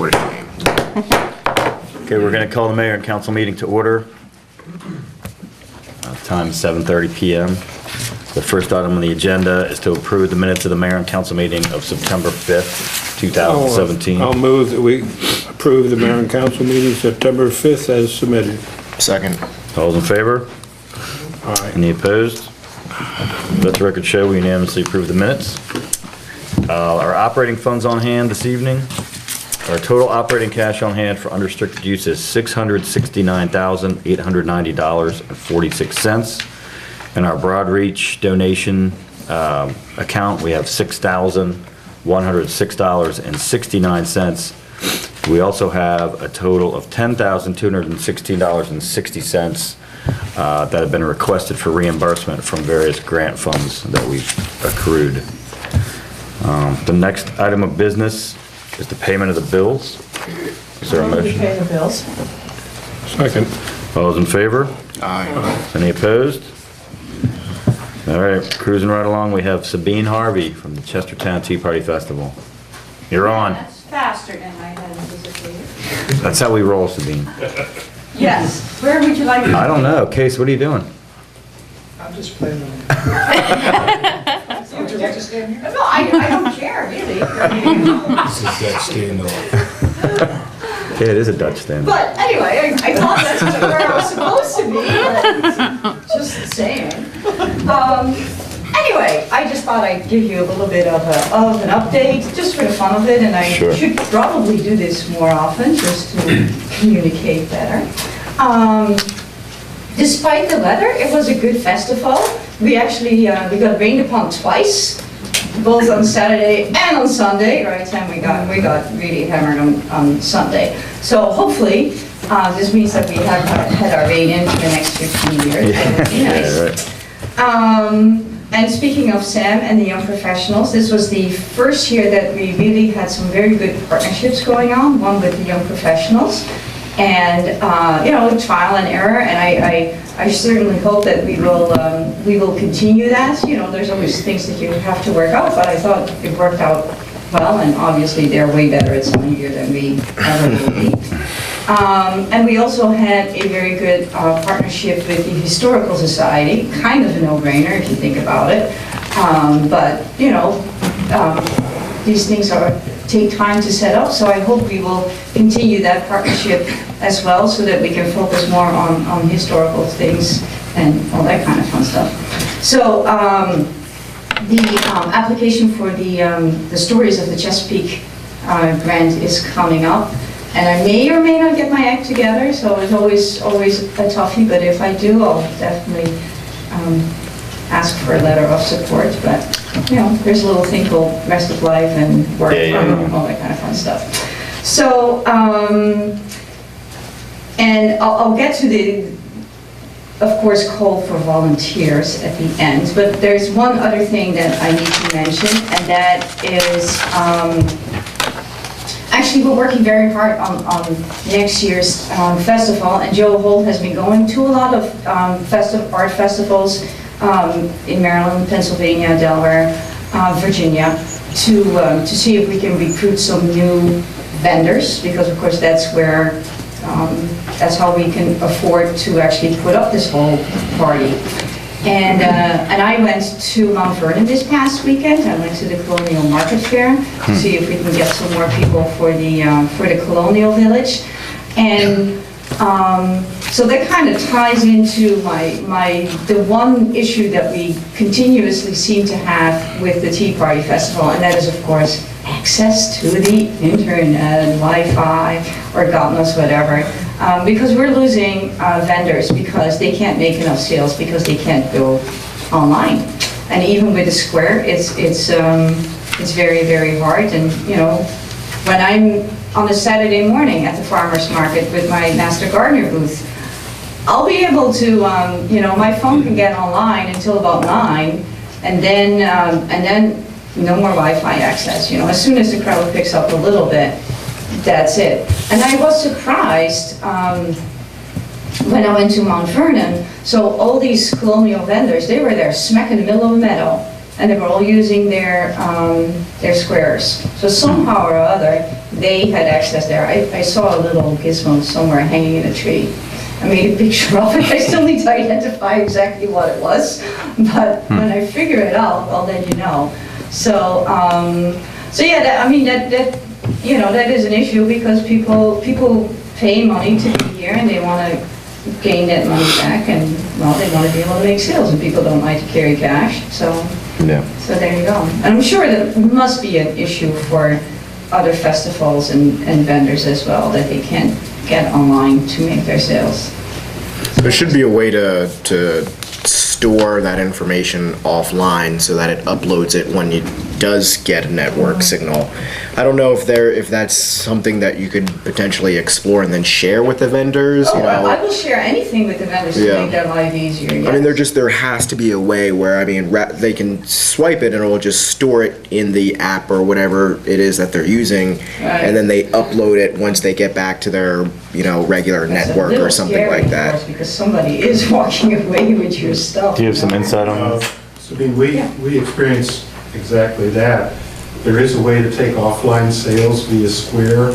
What a shame. Okay, we're going to call the mayor and council meeting to order. Time 7:30 PM. The first item on the agenda is to approve the minutes of the mayor and council meeting of September 5th, 2017. I'll move that we approve the mayor and council meeting September 5th as submitted. Second. All those in favor? Aye. Any opposed? Let the record show we unanimously approve the minutes. Our operating funds on hand this evening. Our total operating cash on hand for unrestricted use is $669,890.46. In our Broadreach donation account, we have $6,106.69. We also have a total of $10,216.60 that have been requested for reimbursement from various grant funds that we've accrued. The next item of business is the payment of the bills. Is there a motion? Pay the bills. Second. All those in favor? Aye. Any opposed? All right, cruising right along, we have Sabine Harvey from the Chestertown Tea Party Festival. You're on. That's faster than I had anticipated. That's how we roll, Sabine. Yes, where would you like to? I don't know. Case, what are you doing? I'm just playing on it. Would you like to stand here? No, I don't care, really. This is that standoff. Yeah, it is a Dutch stand. But anyway, I thought that's where I was supposed to be, but just the same. Anyway, I just thought I'd give you a little bit of an update, just for the fun of it, and I Sure. should probably do this more often, just to communicate better. Despite the weather, it was a good festival. We actually, we got rained upon twice, both on Saturday and on Sunday, right? And we got really hammered on Sunday. So hopefully, this means that we have had our rain in for the next 15 years. That would be nice. Yeah, right. And speaking of Sam and the young professionals, this was the first year that we really had some very good partnerships going on, one with the young professionals, and trial and error, and I certainly hope that we will continue that. You know, there's always things that you have to work out, but I thought it worked out well, and obviously they're way better at some year than we ever will be. And we also had a very good partnership with the Historical Society, kind of a no-brainer if you think about it. But, you know, these things take time to set up, so I hope we will continue that partnership as well, so that we can focus more on historical things and all that kind of fun stuff. So the application for the Stories of the Chesapeake grant is coming up, and I may or may not get my act together, so it's always a toughie, but if I do, I'll definitely ask for a letter of support. But you know, there's a little thing called rest of life and work, all that kind of fun stuff. So, and I'll get to the, of course, call for volunteers at the end, but there's one other thing that I need to mention, and that is, actually we're working very hard on next year's festival, and Joe Holt has been going to a lot of art festivals in Maryland, Pennsylvania, Delaware, Virginia, to see if we can recruit some new vendors, because of course that's where, that's how we can afford to actually put up this whole party. And I went to Mount Vernon this past weekend. I went to the Colonial Market Fair to see if we can get some more people for the Colonial Village. And so that kind of ties into the one issue that we continuously seem to have with the Tea Party Festival, and that is, of course, access to the internet, Wi-Fi, or God knows whatever. Because we're losing vendors because they can't make enough sales because they can't go online. And even with the Square, it's very, very hard. And you know, when I'm on a Saturday morning at the farmer's market with my Master Gardener booth, I'll be able to, you know, my phone can get online until about 9, and then no more Wi-Fi access. You know, as soon as the crowd picks up a little bit, that's it. And I was surprised when I went to Mount Vernon. So all these Colonial vendors, they were there smack in the middle of a meadow. and they were all using their squares. So somehow or other, they had access there. I saw a little gizmo somewhere hanging in a tree. I made a picture of it. I still need to identify exactly what it was, but when I figure it out, I'll let you know. So, yeah, that is an issue because people pay money to be here and they want to gain that money back, and well, they want to be able to make sales, and people don't like to carry cash. So there you go. And I'm sure that must be an issue for other festivals and vendors as well, that they can't get online to make their sales. There should be a way to store that information offline so that it uploads it when it does get a network signal. I don't know if that's something that you could potentially explore and then share with the vendors. Oh, you know? I will share anything with the vendors to make their life easier. I mean, there has to be a way where, I mean, they can swipe it and it will just store it in the app or whatever it is that they're using, and then they upload it once they get back to their, regular network or something like that. Because somebody is walking away with your stuff. Do you have some insight on that? Sabine, we experience exactly that. There is a way to take offline sales via Square,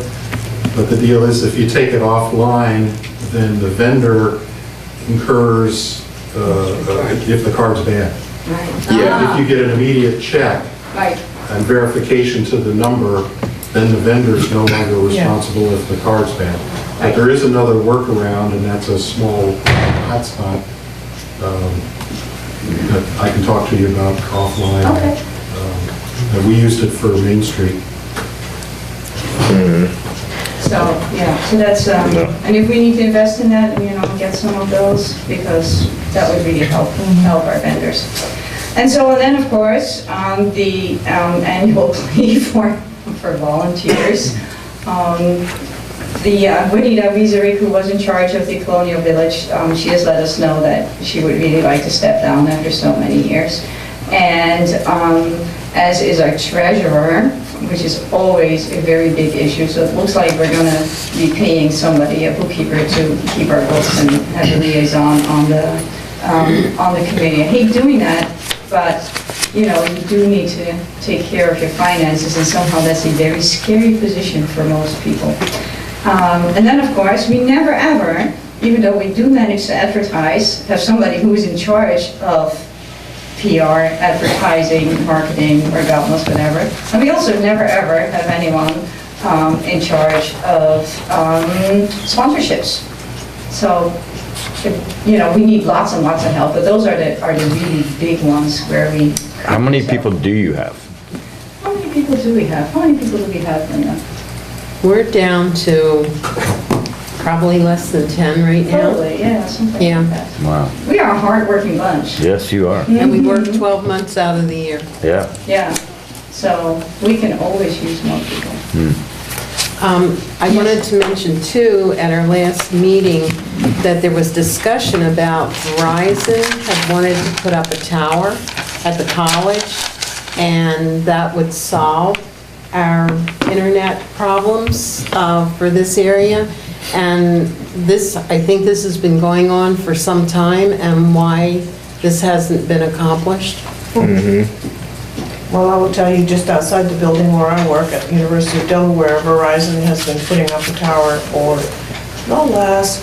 but the deal is if you take it offline, then the vendor incurs if the card's banned. Right. Yeah. If you get an immediate check Right. and verification to the number, then the vendor is no longer responsible if the card's banned. But there is another workaround, and that's a small hotspot that I can talk to you about offline. Okay. And we used it for Main Street. So that's, and if we need to invest in that, get some of those, because that would really help our vendors. And so then, of course, the annual plea for volunteers. The Juanita Vizaric, who was in charge of the Colonial Village, she has let us know that she would really like to step down after so many years. And as is our treasurer, which is always a very big issue. So it looks like we're going to be paying somebody, a bookkeeper, to keep our books and have a liaison on the committee. I hate doing that, but you do need to take care of your finances, and somehow that's a very scary position for most people. And then, of course, we never ever, even though we do manage to advertise, have somebody who is in charge of PR, advertising, marketing, or God knows whatever. And we also never ever have anyone in charge of sponsorships. So, we need lots and lots of help, but those are the really big ones where we... How many people do you have? How many people do we have? How many people do we have, Linda? We're down to probably less than 10 right now. Probably, yeah, something Yeah. like that. Wow. We are a hard-working bunch. Yes, you are. And we work 12 months out of the year. Yeah. Yeah, so we can always use more people. I wanted to mention too, at our last meeting, that there was discussion about Verizon had wanted to put up a tower at the college, and that would solve our internet problems for this area. And I think this has been going on for some time, and why this hasn't been accomplished. Well, I will tell you, just outside the building where I work at University of Delaware, Verizon has been putting up a tower for the last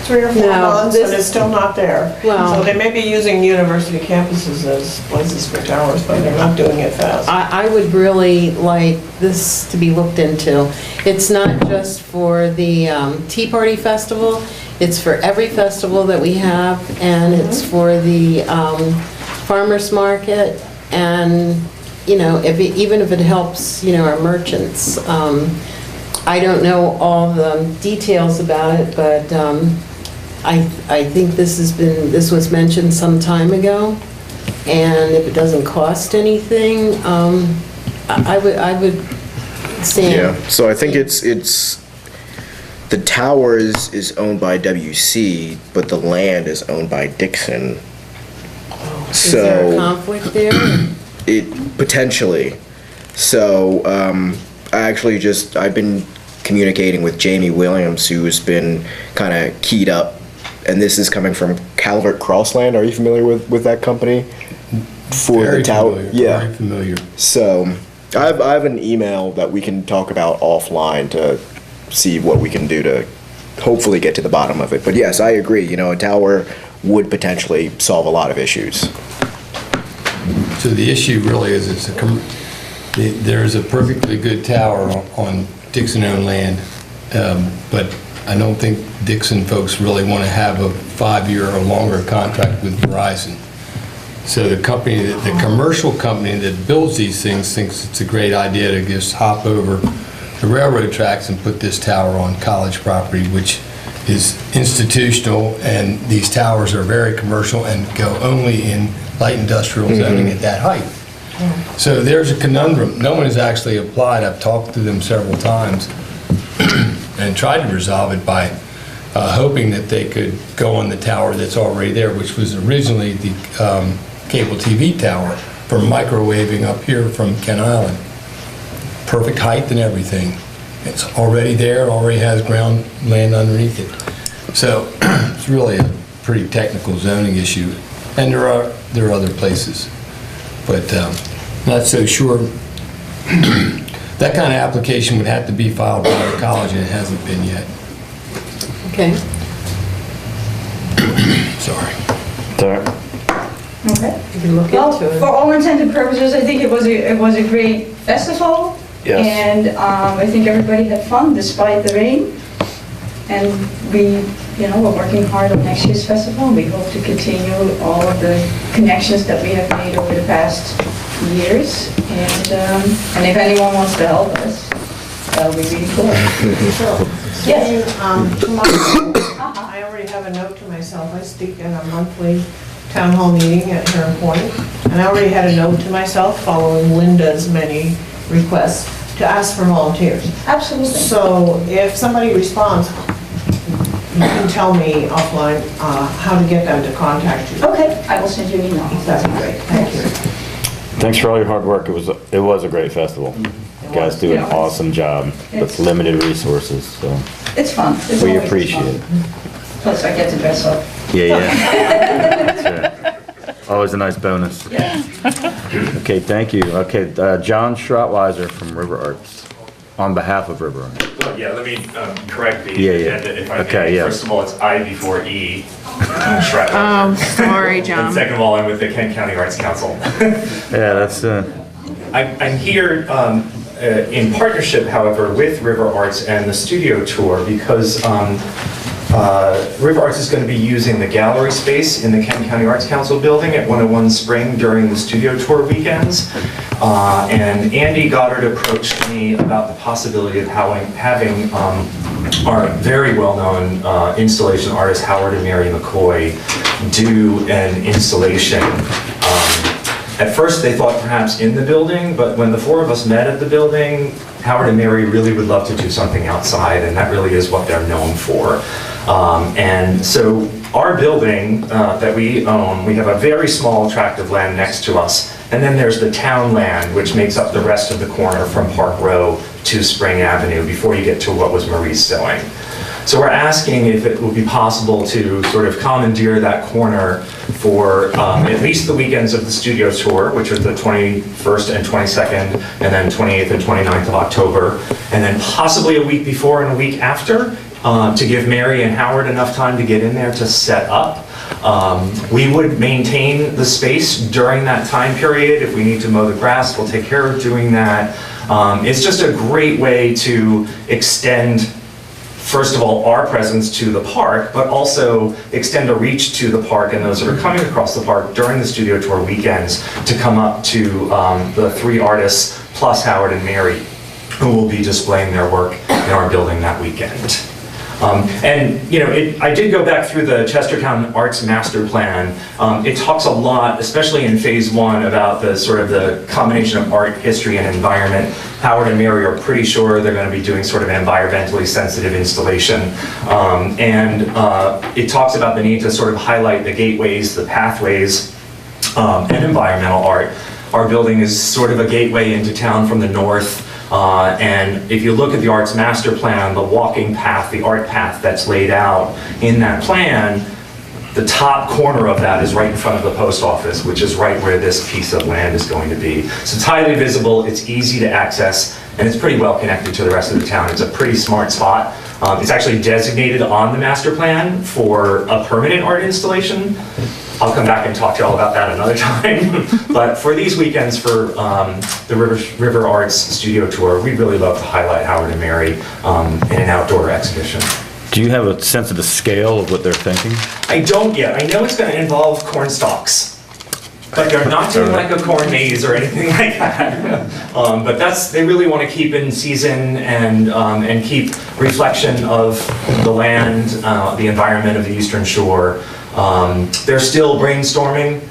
3 or 4 No, months, and it's still not there. Well- So they may be using university campuses as places for towers, but they're not doing it fast. I would really like this to be looked into. It's not just for the Tea Party Festival, it's for every festival that we have, and it's for the farmer's market, and, even if it helps, our merchants. I don't know all the details about it, but I think this was mentioned some time ago, and if it doesn't cost anything, I would say. Yeah, so I think it's the tower is owned by WC, but the land is owned by Dixon. Is there a conflict there? It potentially. So I've been communicating with Jamie Williams, who's been kind of keyed up, and this is coming from Calvert Crossland. Are you familiar with that company? for the Very tower. familiar, Yeah. Very familiar. So I have an email that we can talk about offline to see what we can do to hopefully get to the bottom of it. But yes, I agree. You know, a tower would potentially solve a lot of issues. So the issue really is there's a perfectly good tower on Dixon-owned land, but I don't think Dixon folks really want to have a 5-year or longer contract with Verizon. So the commercial company that builds these things thinks it's a great idea to just hop over the railroad tracks and put this tower on college property, which is institutional, and these towers are very commercial and go only in light industrial zoning at that height. So there's a conundrum. No one has actually applied. I've talked to them several times and tried to resolve it by hoping that they could go on the tower that's already there, which was originally the cable TV tower for microwaving up here from Kent Island. Perfect height and everything. It's already there, already has ground land underneath it. So it's really a pretty technical zoning issue. And there are other places, but not so sure. That kind of application would have to be filed by the college, and it hasn't been yet. Okay. Sorry. You Okay. can look Well, into for it. all intents and purposes, I think it was a great festival. Yes. And I think everybody had fun despite the rain. And we, we're working hard on next year's festival, and we hope to continue all of the connections that we have made over the past years. And if anyone wants to help us, that would be really cool. Yes. Tomorrow, I already have a note to myself. I speak at a monthly town hall meeting at Heron Point, and I already had a note to myself following Linda's many requests to ask for volunteers. Absolutely. So if somebody responds, you can tell me offline how to get them to contact you. Okay, I will send you an email. That'd be great. Thank you. Thanks for all your hard work. It was a great festival. You guys do an awesome job with It's- limited resources, so It's fun. It's we always appreciate fun. it. Plus, I get to dress up. Yeah. That's right. Always a nice bonus. Yes. Okay, thank you. Okay, John Schrottweiser from River Arts, on behalf of River Arts. Well, yeah, let me correct the Yeah, yeah. agenda if I Okay, may. yeah. First of all, it's I before E. Schrottweiser. Sorry, And John. second of all, I'm with the Kent County Arts Council. Yeah, that's, I'm here in partnership, however, with River Arts and the studio tour because River Arts is going to be using the gallery space in the Kent County Arts Council building at 101 Spring during the studio tour weekends. And Andy Goddard approached me about the possibility of having our very well-known installation artist Howard and Mary McCoy do an installation. At first, they thought perhaps in the building, but when the four of us met at the building, Howard and Mary really would love to do something outside, and that really is what they're known for. And so our building that we own, we have a very small tract of land next to us, and then there's the town land, which makes up the rest of the corner from Park Row to Spring Avenue before you get to what was Marie's Sewing. So we're asking if it would be possible to sort of commandeer that corner for at least the weekends of the studio tour, which are the 21st and 22nd, and then 28th and 29th of October, and then possibly a week before and a week after, to give Mary and Howard enough time to get in there to set up. We would maintain the space during that time period. If we need to mow the grass, we'll take care of doing that. It's just a great way to extend, first of all, our presence to the park, but also extend a reach to the park and those that are coming across the park during the studio tour weekends to come up to the three artists plus Howard and Mary, who will be displaying their work in our building that weekend. And, you know, I did go back through the Chestertown Arts Master Plan. It talks a lot, especially in phase one, about the sort of the combination of art, history, and environment. Howard and Mary are pretty sure they're going to be doing sort of environmentally sensitive installation. It talks about the need to sort of highlight the gateways, the pathways, and environmental art. Our building is sort of a gateway into town from the north. And if you look at the Arts Master Plan, the walking path, the art path that's laid out in that plan the top corner of that is right in front of the post office, which is right where this piece of land is going to be. So it's highly visible, it's easy to access, and it's pretty well connected to the rest of the town. It's a pretty smart spot. It's actually designated on the master plan for a permanent art installation. I'll come back and talk to you all about that another time. But for these weekends, for the River Arts Studio Tour, we really love to highlight Howard and Mary in an outdoor exhibition. Do you have a sense of the scale of what they're thinking? I don't yet. I know it's going to involve corn stalks. But they're not doing like a corn maze or anything like that. But they really want to keep in season and keep reflection of the land, the environment of the Eastern Shore. They're still brainstorming,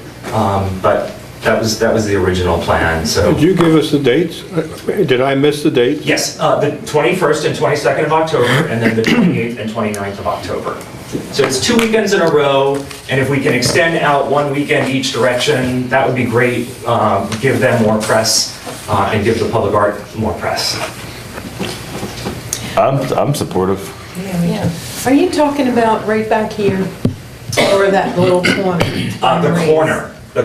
but that was the original plan. So Did you give us the dates? Did I miss the dates? yes, the 21st and 22nd of October, and then the 28th and 29th of October. So it's 2 weekends in a row, and if we can extend out 1 weekend each direction, that would be great. Give them more press and give the public art more press. I'm supportive. Yeah. Are you talking about right back here, or that little corner? The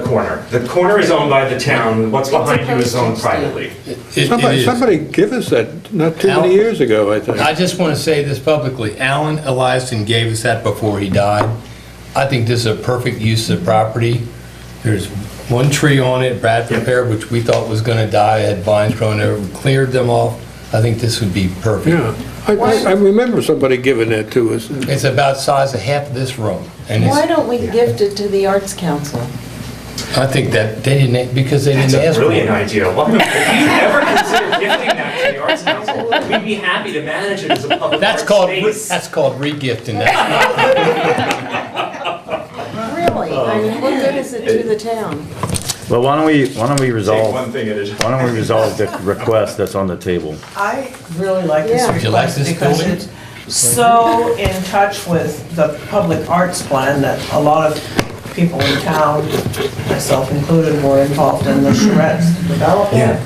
corner is owned by the town. What's behind you is owned privately. Somebody give us that not too many years ago, I think. I just want to say this publicly. Alan Eliasson gave us that before he died. I think this is a perfect use of the property. There's one tree on it, Bradford pear, which we thought was going to die, had vines growing there. We cleared them off. I think this would be perfect. Yeah, I remember somebody giving that to us. It's about the size of half of this room. And Why it's, don't we gift it to the Arts Council? I think that they didn't, because they That's didn't a ask for brilliant it. idea. If you ever consider gifting that to the Arts Council, we'd be happy to manage it as a public That's art called, space. that's called regifting. That's Really? I mean, what good is it to the town? Well, why don't we Take resolve, one thing at a time. why don't we resolve the request that's on the table? I really like this Yeah. Do you like request this because building? it's so in touch with the public arts plan that a lot of people in town, myself included, were involved in the charrettes development.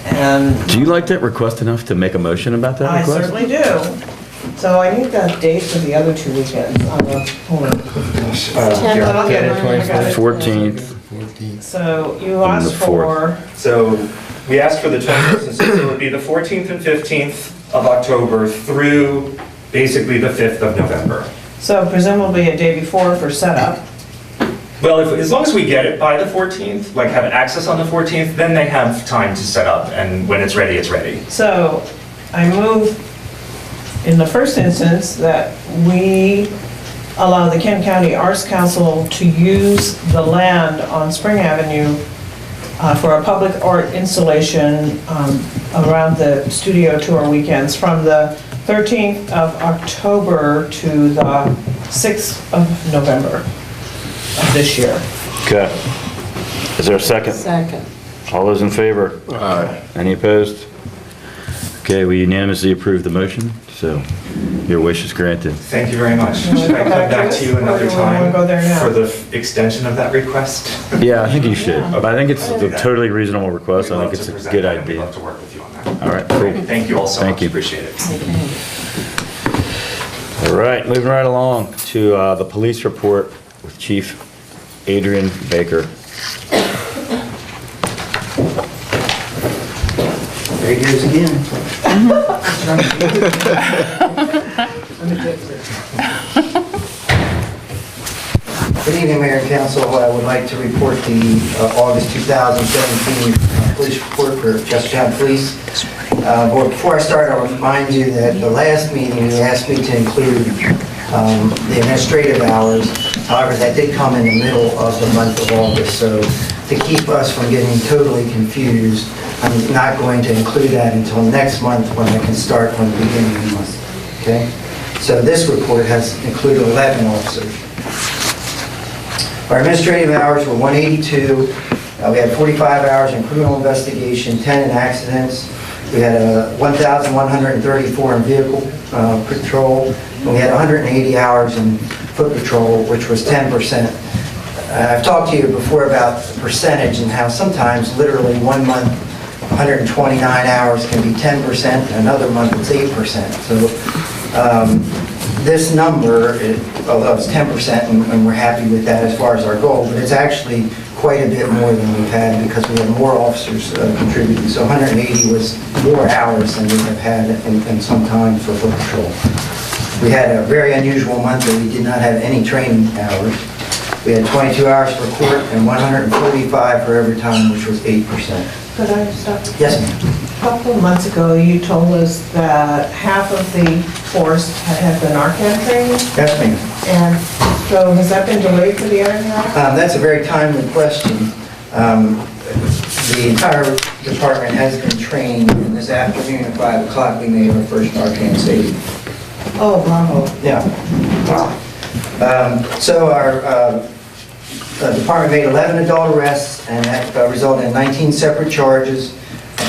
And Do you like that request enough to make a motion about that I request? certainly do. So I need that date for the other 2 weekends. Hold on. I'll get it. I got it. 14th. 14th. So you And the asked for, So we asked for the 21st, and 6th, it would be the 14th and 15th of October through basically the 5th of November. so presumably a day before for setup. Well, as long as we get it by the 14th, like have access on the 14th, then they have time to set up, and when it's ready, it's ready. So I move in the first instance that we allow the Kent County Arts Council to use the land on Spring Avenue for a public art installation around the studio tour weekends from the 13th of October to the 6th of November of this year. Okay. Is there a second? Second. All those in favor? Aye. Any opposed? Okay, we unanimously approve the motion, so your wish is granted. Thank you very much. wanna Should I go come back to back this, to you or another do we wanna time go there now? for the extension of that request? Yeah, I think you should. But I think it's a totally reasonable request. I We'd think love it's to a present good that, and we'd idea. love to work with you on that. All right, cool. Thank you all so Thank much, you. appreciate it. All right, moving right along to the police report with Chief Adrian Baker. There he goes again. Good evening, Mayor and Council. I would like to report the August 2017 police report for Chestertown Police. But before I start, I'll remind you that the last meeting, you asked me to include the administrative hours. However, that did come in the middle of the month of August, so to keep us from getting totally confused, I'm not going to include that until next month when I can start from the beginning of the month. Okay? So this report has included 11 officers. Our administrative hours were 182. We had 45 hours in criminal investigation, 10 in accidents. We had 1,134 in vehicle patrol. And we had 180 hours in foot patrol, which was 10%. I've talked to you before about the percentage and how sometimes literally 1 month 129 hours can be 10%, and another month it's 8%. So this number, although it's 10%, and we're happy with that as far as our goal, but it's actually quite a bit more than we've had because we have more officers contributing. So 180 was more hours than we have had in some time for foot patrol. We had a very unusual month that we did not have any training hours. We had 22 hours for court and 145 for overtime, which was 8%. Could I stop? Yes, ma'am. A couple of months ago, you told us that half of the force had the Narcan training, Yes, ma'am. and so has that been delayed for the Narcan? That's a very timely question. The entire department has been trained, and this afternoon at 5 o'clock, we made our first Narcan saving. Oh, bravo. Yeah. So our department made 11 adult arrests, and that resulted in 19 separate charges,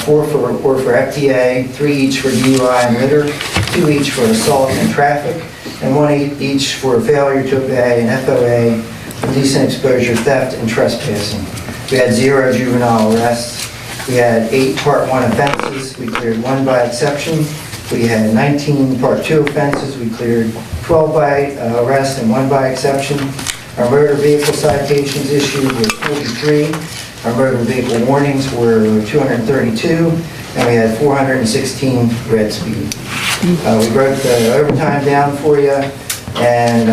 4 were for FTA, 3 each for DUI and litter, 2 each for assault and traffic, and 1 each for failure to obey and FOA, indecent exposure, theft, and trespassing. We had 0 juvenile arrests. We had 8 Part 1 offenses. We cleared 1 by exception. We had 19 Part 2 offenses. We cleared 12 by arrest and 1 by exception. Our motor vehicle citations issued were 43. Our motor vehicle warnings were 232, and we had 416 red speed. We broke the overtime down for you, and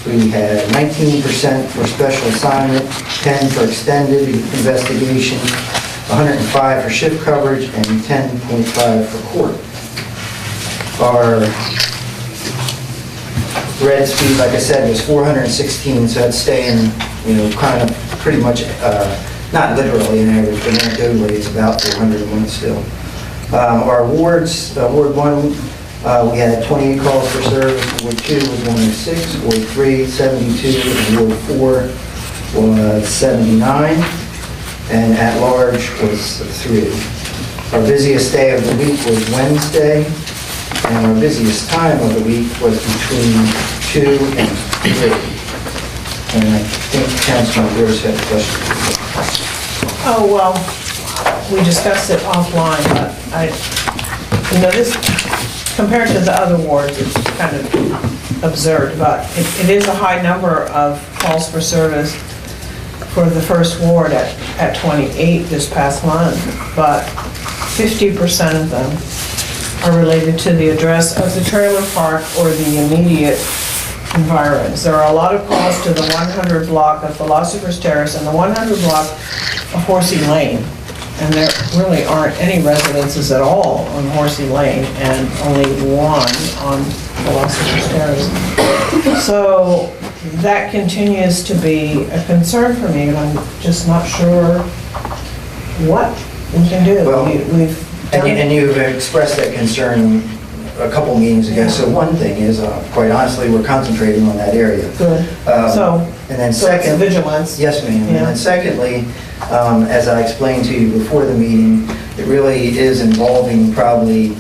we had 19% for special assignment, 10 for extended investigation, 105 for shift coverage, and 10.5 for court. Our red speed, like I said, was 416, so that's staying, kind of pretty much, not literally an average, but anecdotally, it's about 401 still. Our awards, Ward 1, we had 28 calls for service. Ward 2 was 106, Ward 3, 72, and Ward 4 was 79, and at large was 3. Our busiest day of the week was Wednesday, and our busiest time of the week was between 2 and 3. And I think Councilman Gross had a question. Oh, well, we discussed it offline, but this, compared to the other wards, it's kind of absurd, but it is a high number of calls for service for the first ward at 28 this past month, but 50% of them are related to the address of the trailer park or the immediate environs. There are a lot of calls to the 100 block of Philosophers Terrace and the 100 block of Horsey Lane. And there really aren't any residences at all on Horsey Lane and only 1 on Philosophers Terrace. So that continues to be a concern for me, and I'm just not sure what we can do. Well, We've done and you've expressed that concern a couple meetings ago. So one thing is, quite honestly, we're concentrating on that area. Good. And then So it's second, vigilance. yes, ma'am. And Yeah. then secondly, as I explained to you before the meeting, it really is involving probably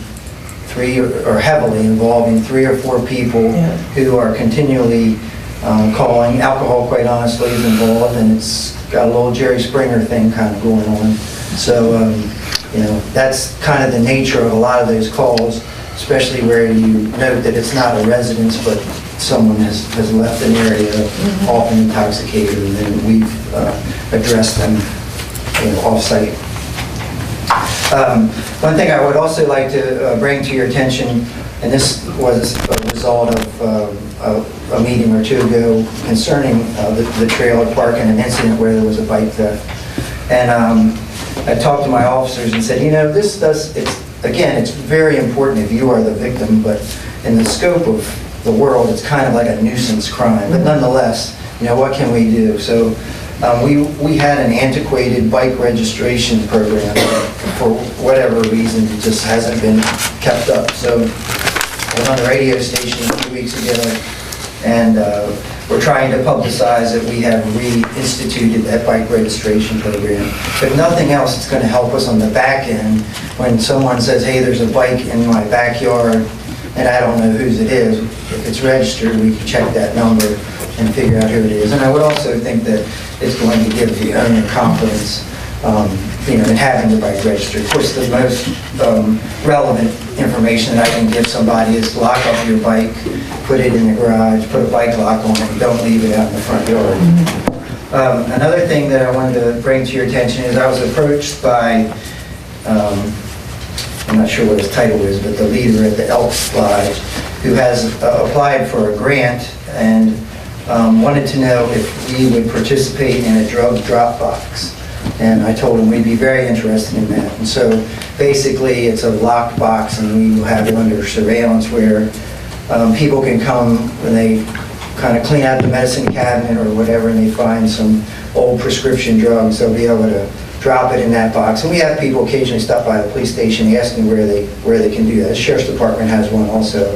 3 or heavily involving 3 or 4 people Yeah. who are continually calling. Alcohol, quite honestly, is involved, and it's got a little Jerry Springer thing kind of going on. So, that's kind of the nature of a lot of those calls, especially where you note that it's not a residence, but someone has left an area, often intoxicated, and then we've addressed them, off-site. One thing I would also like to bring to your attention, and this was a result of a meeting or 2 ago concerning the trailer park and an incident where there was a bike theft. And I talked to my officers and said, it's very important if you are the victim, but in the scope of the world, it's kind of like a nuisance crime. But nonetheless, what can we do? So we had an antiquated bike registration program. For whatever reason, it just hasn't been kept up. So I was on the radio station 2 weeks ago, and we're trying to publicize that we have reinstituted that bike registration program. If nothing else, it's going to help us on the back end when someone says, hey, there's a bike in my backyard, and I don't know whose it is. If it's registered, we can check that number and figure out who it is. And I would also think that it's going to give the owner confidence in having the bike registered. Of course, the most relevant information that I can give somebody is lock up your bike put it in the garage, put a bike lock on it, and don't leave it out in the front yard. Another thing that I wanted to bring to your attention is I was approached by, I'm not sure what his title is, but the leader at the Elks Lodge, who has applied for a grant and wanted to know if we would participate in a drug drop box. And I told him we'd be very interested in that. And so basically, it's a locked box, and we will have it under surveillance where people can come when they kind of clean out the medicine cabinet or whatever, and they find some old prescription drugs, they'll be able to drop it in that box. And we have people occasionally stop by the police station asking where they can do that. The Sheriff's Department has one also.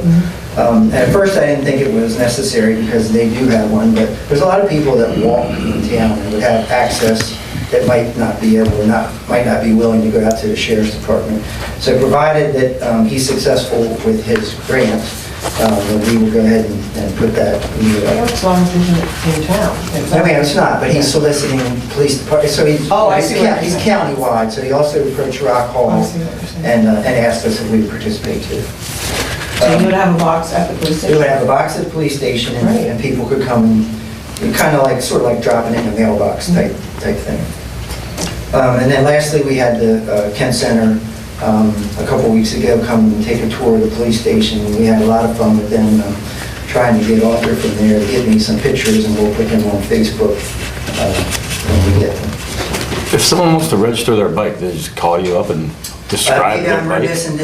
And at first I didn't think it was necessary because they do have one, but there's a lot of people that walk in town and would have access that might not be able or might not be willing to go out to the Sheriff's Department. So provided that he's successful with his grant, we will go ahead and put that in the... As long as he's in town. I mean, it's not, but he's soliciting police department, so he's... Oh, I see what you're He's saying. countywide, so he also approached Rock Hall I see what you're saying. and asked us if we would participate too. So you would have a box at the police We station? would have a box at the police station and Right. and people could come and kind of like, sort of like dropping it in a mailbox type thing. And then lastly, we had the Kent Center a couple weeks ago come and take a tour of the police station. We had a lot of fun with them, trying to get Arthur from there to give me some pictures, and we'll put them on Facebook when we get them. If someone wants to register their bike, they just call you up and describe Maybe their I bike? heard this and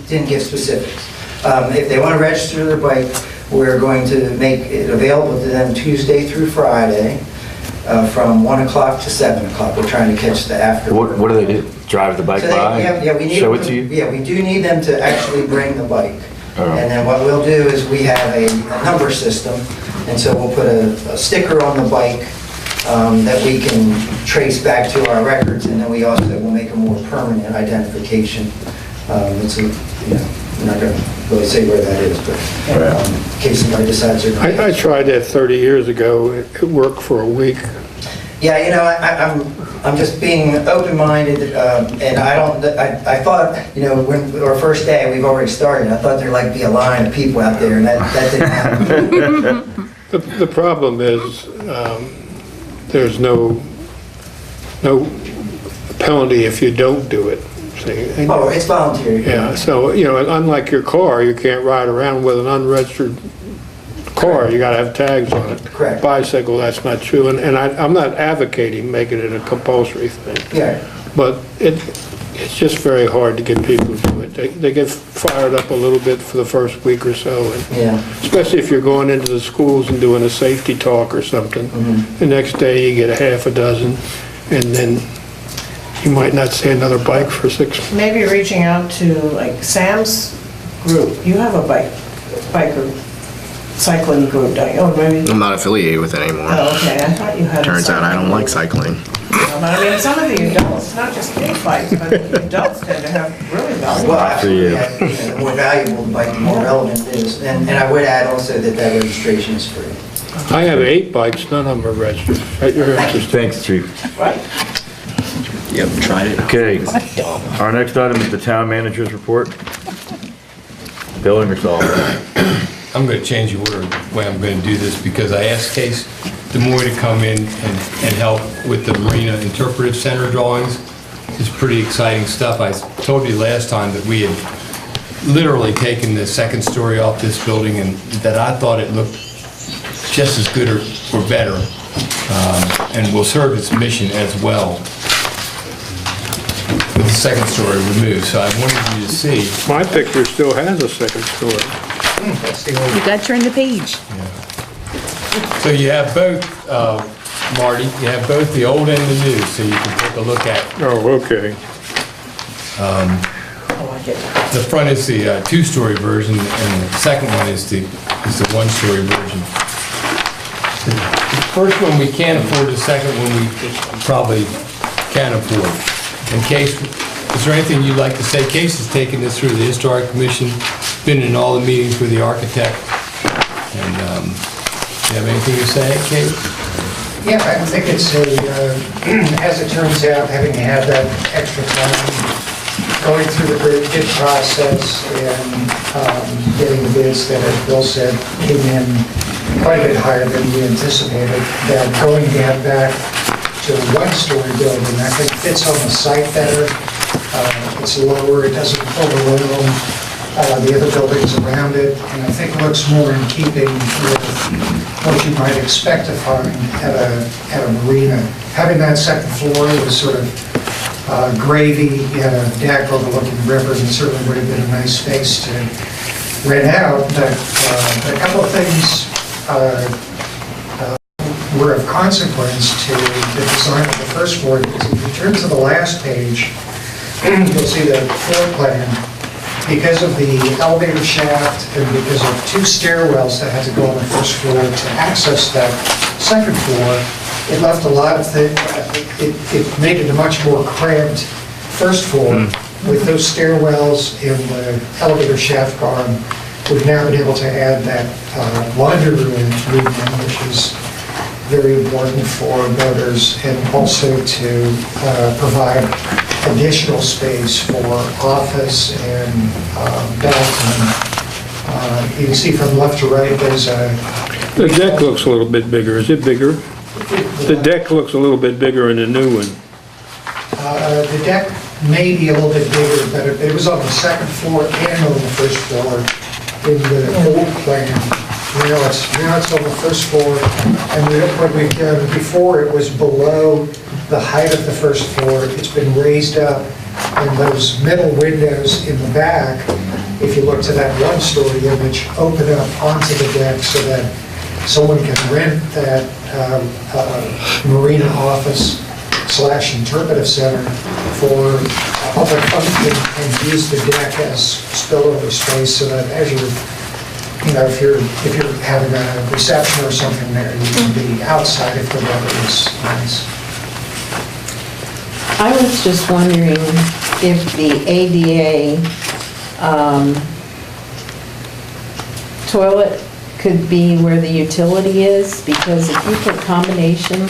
didn't give specifics. If they want to register their bike, we're going to make it available to them Tuesday through Friday from 1 o'clock to 7 o'clock. We're trying to catch the after. What do they do? Drive the bike So they- by? yeah, we need Show them it to you? Yeah, we do need them to actually bring the bike. Oh. And then what we'll do is we have a number system, and so we'll put a sticker on the bike that we can trace back to our records, and then we also will make a more permanent identification. It's a, you know, I'm not going to really say where that is, but in case somebody decides they're going to... I tried that 30 years ago. It worked for a week. Yeah, you know, I'm just being open-minded, and I thought, you know, when our first day, we've already started, I thought there'd like be a line of people out there, and that didn't happen. The problem is, there's no penalty if you don't do it. See? Oh, it's voluntary. Yeah, so, you know, unlike your car, you can't ride around with an unregistered car, you gotta have tags on it. Correct. Bicycle, that's not true, and I'm not advocating making it a compulsory thing, Yeah, but it's just very hard to get people to do it. They get fired up a little bit for the first week or so, and yeah. especially if you're going into the schools and doing a safety talk or something. Mm-hmm. The next day, you get a half a dozen, and then you might not see another bike for 6 months. Maybe reaching out to like Sam's group. You have a biker cycling group, don't you? Oh, maybe. I'm not affiliated with it anymore. Oh, okay. I thought you had. a Turns out I cycling don't like group. cycling. But I mean, some of the adults, not just big bikes, but the adults tend to have really valuable. Well, absolutely, you. yeah, you know, the more valuable the bike, the more relevant it is. And I would add also that registration is free. I have 8 bikes, none of them are registered. At your interest. Thanks, Chief. Right. Yep, tried it. Okay, our next item is the town manager's report. Bill Ingersoll. I'm going to change the order of the way I'm going to do this because I asked Case Demoy to come in and help with the Marina Interpretive Center drawings. It's pretty exciting stuff. I told you last time that we had literally taken the second story off this building and that I thought it looked just as good or better and will serve its mission as well with the second story removed. So I wanted you to see. My picture still has a second story. You gotta turn the page. So you have both, Marty, you have both the old and the new, so you can take a look at. Oh, okay. The front is the two-story version, and the second one is the one-story version. The first one we can't afford, the second one we probably can afford. In Case, is there anything you'd like to say? Case has taken this through the Historic Commission, been in all the meetings with the architect, and you have anything to say, Case? Yeah, I think it's as it turns out, having had that extra time going through the bid process and getting the bids that, as Bill said, came in quite a bit higher than we anticipated, that going back to a one-story building, I think fits on the site better. It's lower, it doesn't overwhelm the other buildings around it, and I think looks more in keeping with what you might expect to find at a marina. Having that second floor was sort of gravy, you had a deck overlooking the river, and it certainly would have been a nice space to rent out, but a couple of things were of consequence to the design of the first floor. Because if you turn to the last page, you'll see the floor plan. Because of the elevator shaft and because of two stairwells that had to go on the first floor to access that second floor, it left a lot of things, it made it a much more cramped first floor. With those stairwells and the elevator shaft gone, we've now been able to add that laundry room in, which is very important for boaters, and also to provide additional space for office and bathroom. You can see from left to right, there's a... The deck looks a little bit bigger. Is it bigger? The deck looks a little bit bigger in the new one. The deck may be a little bit bigger, but it was on the second floor and on the first floor in the old plan. Now it's on the first floor, and what we've done before, it was below the height of the first floor. It's been raised up, and those middle windows in the back, if you look to that one-story image, open up onto the deck so that someone can rent that marina office / interpretive center for public function and use the deck as spillover space, so that as if you're having a reception or something there, you can be outside if the weather is nice. I was just wondering if the ADA toilet could be where the utility is, because if you put combination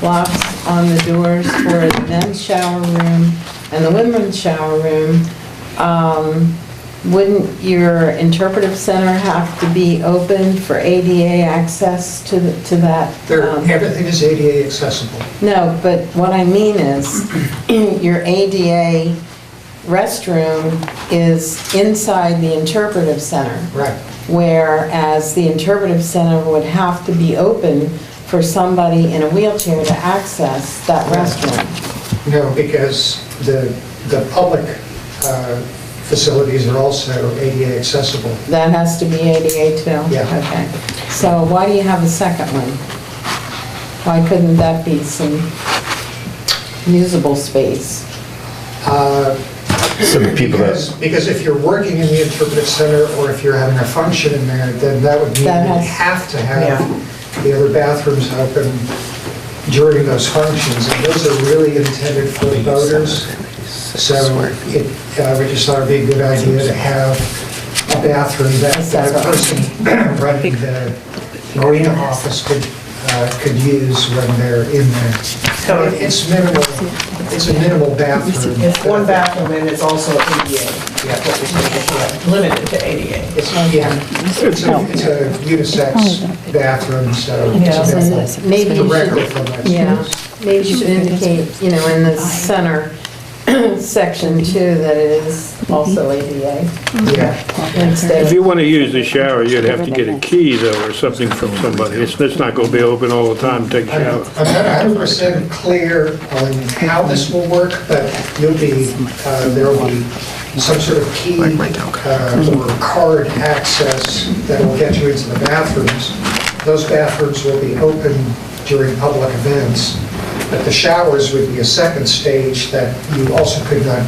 locks on the doors for the men's shower room and the women's shower room, wouldn't your interpretive center have to be open for ADA access to that? Everything is ADA accessible. No, but what I mean is, your ADA restroom is inside the interpretive center. Right. Whereas the interpretive center would have to be open for somebody in a wheelchair to access that restroom. No, because the public facilities are also ADA accessible. That has to be ADA too? Yeah. Okay. So why do you have a second one? Why couldn't that be some usable space? Because if you're working in the interpretive center, or if you're having a function in there, then that would mean you have to have the other bathrooms open during those functions, and those are really intended for boaters. So we just thought it'd be a good idea to have a bathroom that a person running the marina office could use when they're in there. So it's minimal. It's a minimal bathroom. It's one bathroom and it's also ADA. Limited to ADA. It's a unisex bathroom, so it's Maybe you directly should, from that. maybe you should indicate, in the center section too, that it is also ADA. Yeah. Instead If you want to use the shower, you'd have to get a key though, or something from somebody. It's not going to be open all the time to take a shower. I'm not 100% clear on how this will work, but there will be some sort of key or card access that will get you into the bathrooms. Those bathrooms will be open during public events, but the showers would be a second stage that you also could not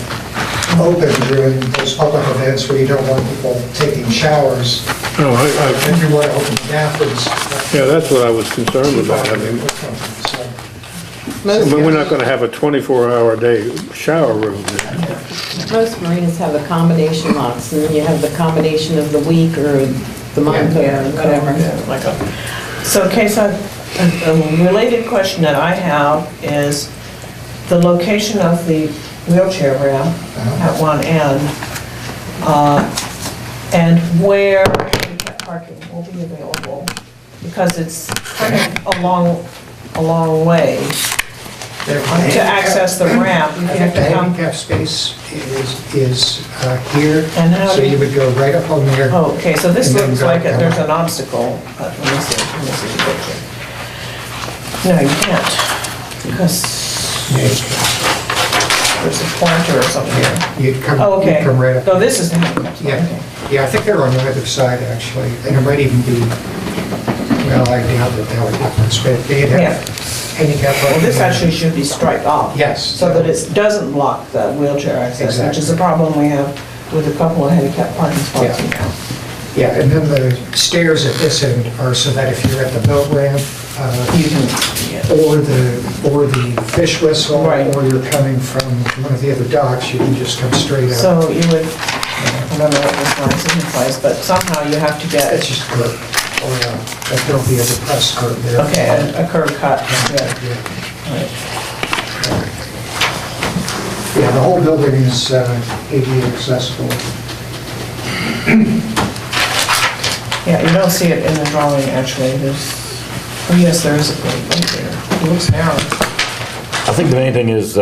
open during those public events where you don't want people taking showers. If you want to open the bathrooms. Yeah, that's what I was concerned about. I mean, we're not going to have a 24-hour day shower room there. Most marinas have a combination locks, and then you have the combination of the week or the month or whatever. So, Kesa, a related question that I have is the location of the wheelchair ramp at one end, and where handicap parking will be available, because it's kind of a long way to access the ramp. You I have think the to come. handicap space is here, And how so do you would go right up on there. Oh, okay, so this And then looks go like down. there's an obstacle. Let me see the picture. No, you can't, because there's a pointer or something here. You'd come, Oh, okay. you'd come right up. No, this is the handicap spot, Yeah, okay. yeah, I think they're on the other side, actually, and it might even be, well, I doubt that they would have this, but they'd Yeah. have handicap. Well, this parking. actually should be striped off. Yes. So that it doesn't block the wheelchair access, which is Exactly. a problem we have with a couple of handicap parking spots Yeah. now. Yeah, and then the stairs at this end are so that if you're at the boat ramp, You can, or the fish whistle, Right. or you're coming from one of the other docks, you can just come straight up. so you would, I don't know what this line signifies, but somehow you have to get, It's just curb, or there'll be a depressed curb there. okay, a curb cut, yeah. Yeah. Right. Yeah, the whole building is ADA accessible. Yeah, you don't see it in the drawing, actually, there's, oh yes, there is a grate right there, it looks narrow. I think the main thing is,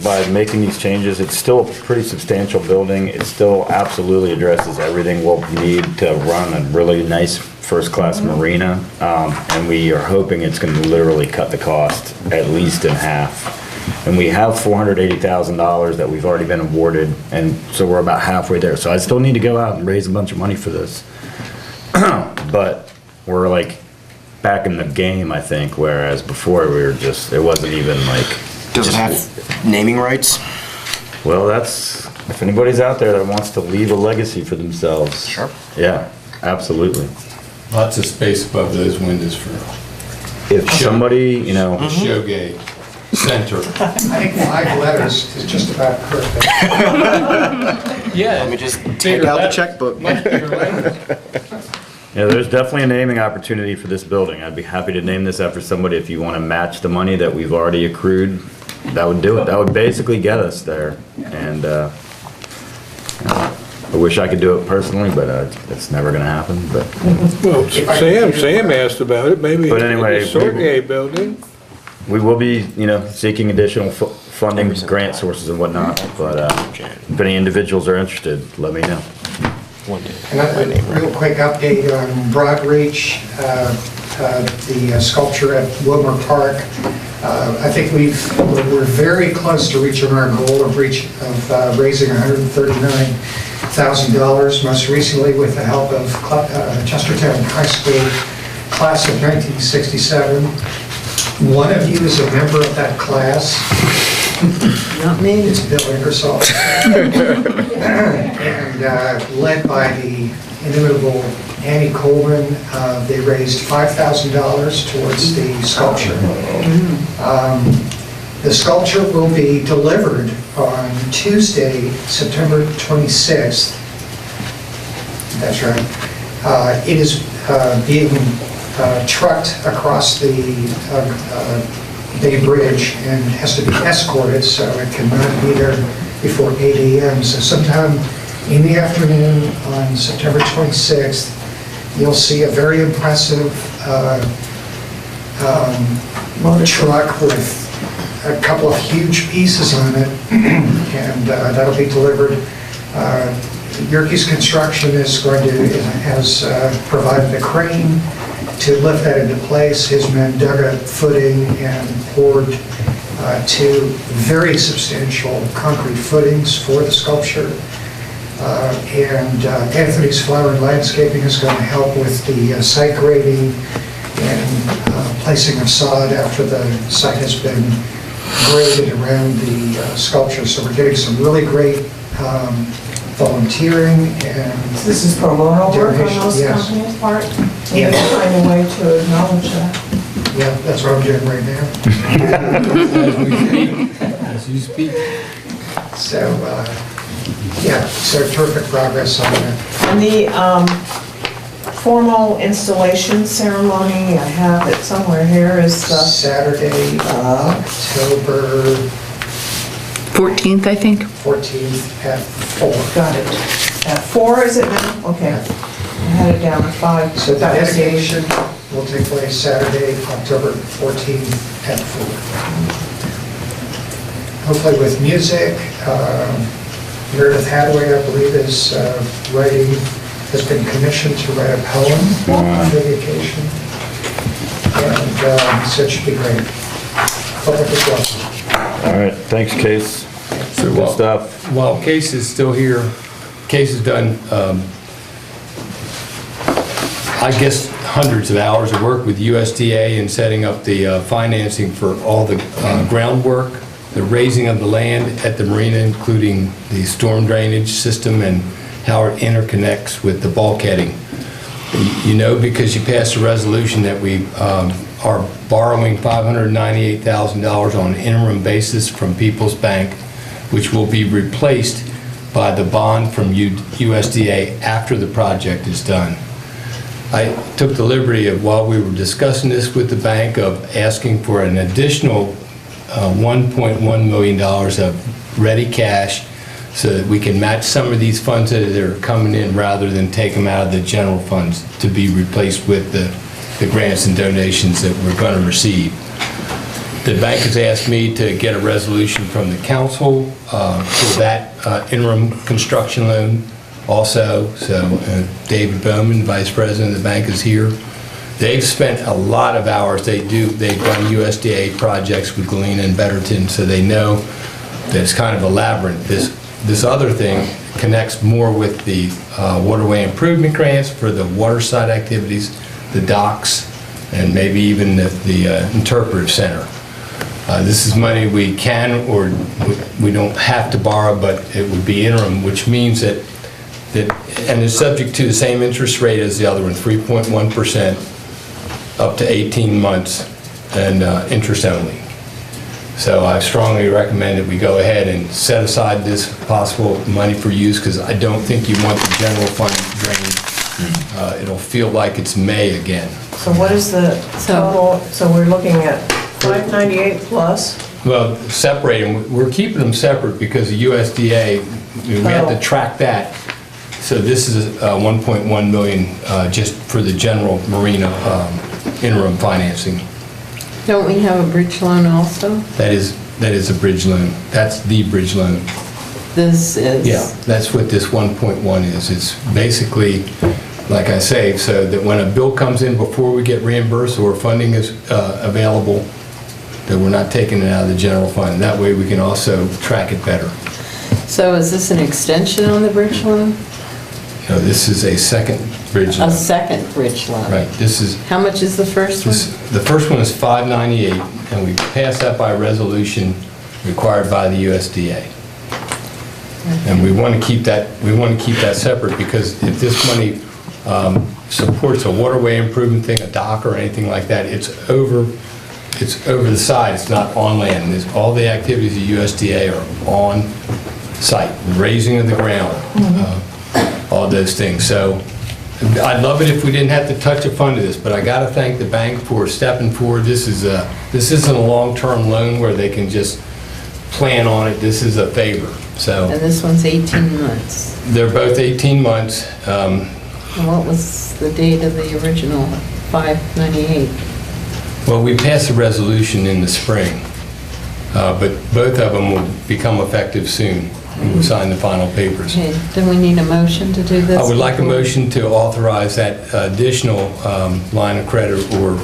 by making these changes, it's still a pretty substantial building. It still absolutely addresses everything we'll need to run a really nice first-class marina. And we are hoping it's gonna literally cut the cost at least in half. And we have $480,000 that we've already been awarded, and so we're about halfway there. So I still need to go out and raise a bunch of money for this. But we're like back in the game, I think, whereas before we were just, it wasn't even like. Does it have naming rights? Well, that's, if anybody's out there that wants to leave a legacy for themselves. Sure. Yeah, absolutely. Lots of space above those windows for If somebody, you know, the Showgate Center. I think 5 letters is just about perfect. Yeah. Let me just take out the checkbook. yeah, there's definitely a naming opportunity for this building. I'd be happy to name this after somebody if you want to match the money that we've already accrued. That would do it. That would basically get us there. And, I wish I could do it personally, but it's never gonna happen, but. Well, Sam asked about it, maybe But anyway, the Sorgay building. We will be, you know, seeking additional funding, grant sources and whatnot, but if any individuals are interested, let me know. And a real quick update on Broadreach, the sculpture at Wilmer Park. I think we're very close to reaching our goal of raising $139,000, most recently with the help of Chestertown High School class of 1967. One of you is a member of that class. Not me. It's Bill Ingersoll. And led by the inimitable Annie Coleman, they raised $5,000 towards the sculpture. The sculpture will be delivered on Tuesday, September 26th. That's right. It is being trucked across the Bay Bridge and has to be escorted, so it cannot be there before 8 a.m. So sometime in the afternoon on September 26th, you'll see a very impressive truck with a couple of huge pieces on it, and that'll be delivered. Yerkes Construction has provided a crane to lift that into place. His men dug a footing and poured 2 very substantial concrete footings for the sculpture. And Anthony's Flower and Landscaping is going to help with the site grading and placing of sod after the site has been graded around the sculpture. So we're getting some really great volunteering and This is pro bono work on donation, those yes. companies' part? We Yes. have to find a way to acknowledge that. Yeah, that's what I'm doing right now. As you speak. So, yeah, so terrific progress on that. And the formal installation ceremony, I have it somewhere here, is Saturday, October 14th, I think. 14th at 4. Got it. At 4 is it now? Okay. I had it down at 5. So the That was the- dedication will take place Saturday, October 14th at 4. Hopefully with music. Meredith Hadaway, I believe, is has been commissioned to write a poem on dedication. And so it should be great. Public is welcome. All right, thanks, Case. So Good stuff. While Case is still here, Case has done, I guess, hundreds of hours of work with USDA in setting up the financing for all the groundwork, the raising of the land at the marina, including the storm drainage system and how it interconnects with the bulkheading. You know, because you passed a resolution that we are borrowing $598,000 on an interim basis from People's Bank, which will be replaced by the bond from USDA after the project is done. I took the liberty of, while we were discussing this with the bank, of asking for an additional $1.1 million of ready cash so that we can match some of these funds that are coming in rather than take them out of the general funds to be replaced with the grants and donations that we're going to receive. The bank has asked me to get a resolution from the council for that interim construction loan also. So David Bowman, Vice President of the bank, is here. They've spent a lot of hours. They've done USDA projects with Galena and Betterton, so they know that it's kind of a labyrinth. This other thing connects more with the waterway improvement grants for the waterside activities, the docks, and maybe even the interpretive center. This is money we can or we don't have to borrow, but it would be interim, which means that and it's subject to the same interest rate as the other one, 3.1%, up to 18 months, and interest only. So I strongly recommend that we go ahead and set aside this possible money for use, because I don't think you want the general fund drained. It'll feel like it's May again. So what is the total, so we're looking at 598 plus? Well, separate them, we're keeping them separate because the USDA, we have to track that. So this is 1.1 million just for the general marina interim financing. Don't we have a bridge loan also? That is a bridge loan. That's the bridge loan. This is? Yeah, that's what this 1.1 is. It's basically, like I say, so that when a bill comes in before we get reimbursed or funding is available, that we're not taking it out of the general fund. That way we can also track it better. So is this an extension on the bridge loan? No, this is a second bridge loan. A second bridge loan? Right, this is... How much is the first one? The first one is 598, and we passed that by resolution required by the USDA. And we want to keep that separate, because if this money supports a waterway improvement thing, a dock or anything like that, it's over the side, it's not on land. All the activities of USDA are on site, raising of the ground, all those things. So I'd love it if we didn't have to touch a fund of this, but I got to thank the bank for stepping forward. This isn't a long-term loan where they can just plan on it. This is a favor. So And this one's 18 months. they're both 18 months. And what was the date of the original 598? Well, we passed a resolution in the spring, but both of them will become effective soon. We'll sign the final papers. Okay, do we need a motion to do this? I would like a motion to authorize that additional line of credit or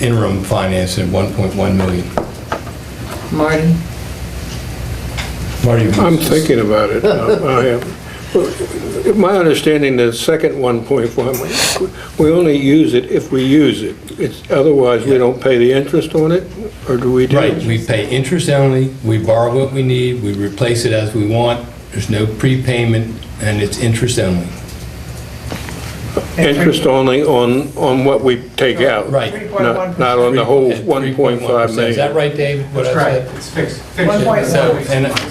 interim financing of $1.1 million. Marty? Marty? I'm thinking about it. I am. My understanding, the second 1.1, we only use it if we use it. Otherwise, we don't pay the interest on it, or do we do? Right, we pay interest only, we borrow what we need, we replace it as we want, there's no prepayment, and it's interest only. Interest only on what we take out? Right. Not on the whole 1.5 million? Is that right, David? what I said? It's fixed. So,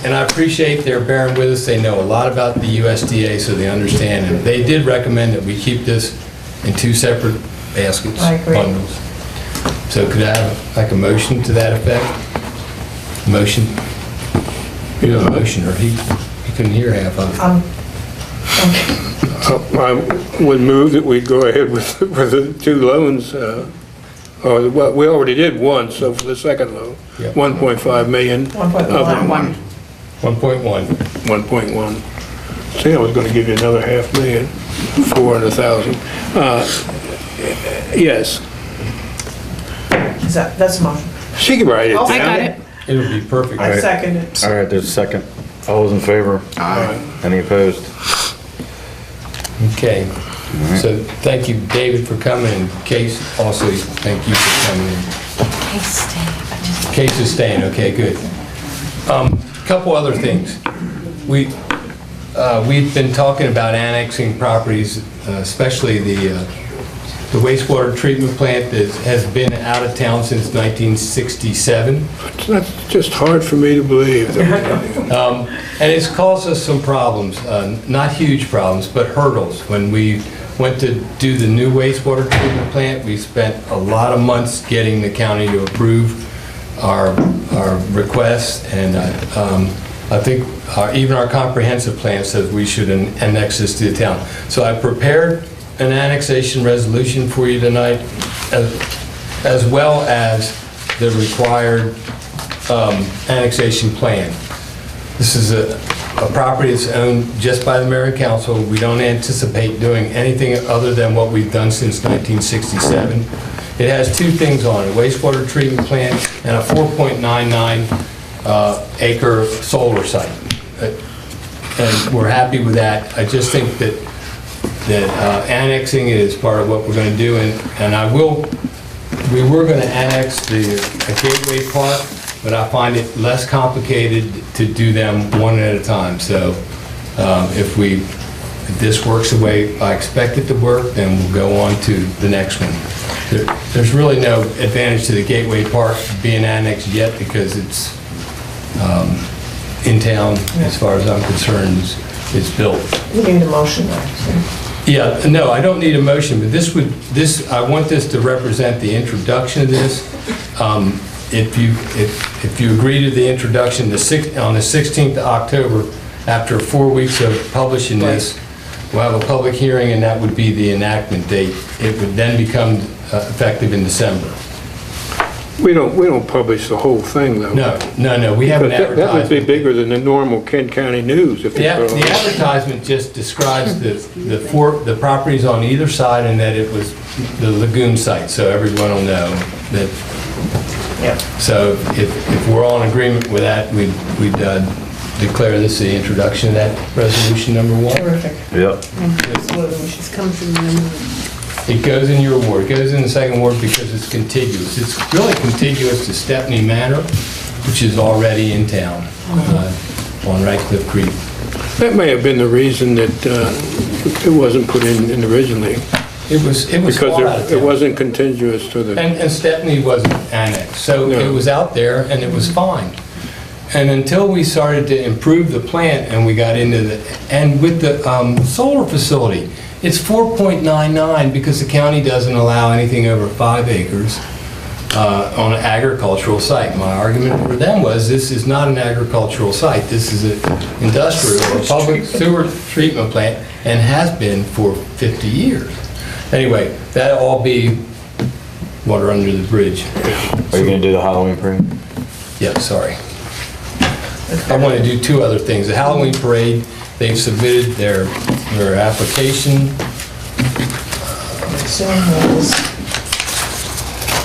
and I appreciate their bearing with us. They know a lot about the USDA, so they understand. And they did recommend that we keep this in two separate baskets, I agree. bundles. So could I have like a motion to that effect? Motion? Motion, or he couldn't hear half of it. I would move that we go ahead with the 2 loans. Or, well, we already did one, so for the second loan, Yep. 1.5 million. 1.1. 1.1. 1.1. See, I was gonna give you another 500,000, 400,000. Yes, That's a motion. she can write it down. I got it. It'll be perfect. I second it. All right, there's a second. All those in favor? Aye. Any opposed? Okay. So thank you, David, for coming, and Case, also, thank you for coming in. Case is staying, okay, good. Couple other things. We've been talking about annexing properties, especially the wastewater treatment plant that has been out of town since 1967. That's just hard for me to believe. And it's caused us some problems, not huge problems, but hurdles. When we went to do the new wastewater treatment plant, we spent a lot of months getting the county to approve our requests, and I think even our comprehensive plan says we should annex this to the town. So I prepared an annexation resolution for you tonight, as well as the required annexation plan. This is a property that's owned just by the mayor and council. We don't anticipate doing anything other than what we've done since 1967. It has 2 things on it, wastewater treatment plant and a 4.99 acre solar site. And we're happy with that. I just think that annexing it is part of what we're going to do, and we were going to annex the Gateway Park, but I find it less complicated to do them one at a time. So if this works the way I expect it to work, then we'll go on to the next one. There's really no advantage to the Gateway Park being annexed yet, because it's in town, as far as I'm concerned. It's built. You need a motion, actually. Yeah, no, I don't need a motion, but I want this to represent the introduction of this. If you agree to the introduction on the 16th of October, after 4 weeks of publishing this, we'll have a public hearing, and that would be the enactment date. It would then become effective in December. We don't publish the whole thing, though. No, we have an That would be advertisement. bigger than the normal Kent County News. If The advertisement just describes the properties on either side, and that it was the lagoon site, so everyone will know that. Yep. So if we're all in agreement with that, we'd declare this the introduction of that resolution number 1. Terrific. Yep. It's come from the It goes in your ward, it goes in the second ward because it's contiguous. It's really contiguous to Stepney Manor, which is already in town on Radcliffe Creek. That may have been the reason that it wasn't put in originally. It was far out of Because it town. wasn't contiguous to the... And Stepney wasn't annexed, so No. it was out there and it was fine. And until we started to improve the plant and we got into and with the solar facility, it's 4.99 because the county doesn't allow anything over 5 acres on an agricultural site. My argument for them was, this is not an agricultural site, this is an industrial or public sewer treatment plant, and has been for 50 years. Anyway, that'll all be water under the bridge. Are you gonna do the Halloween parade? Yep, sorry. I want to do 2 other things. The Halloween parade, they've submitted their application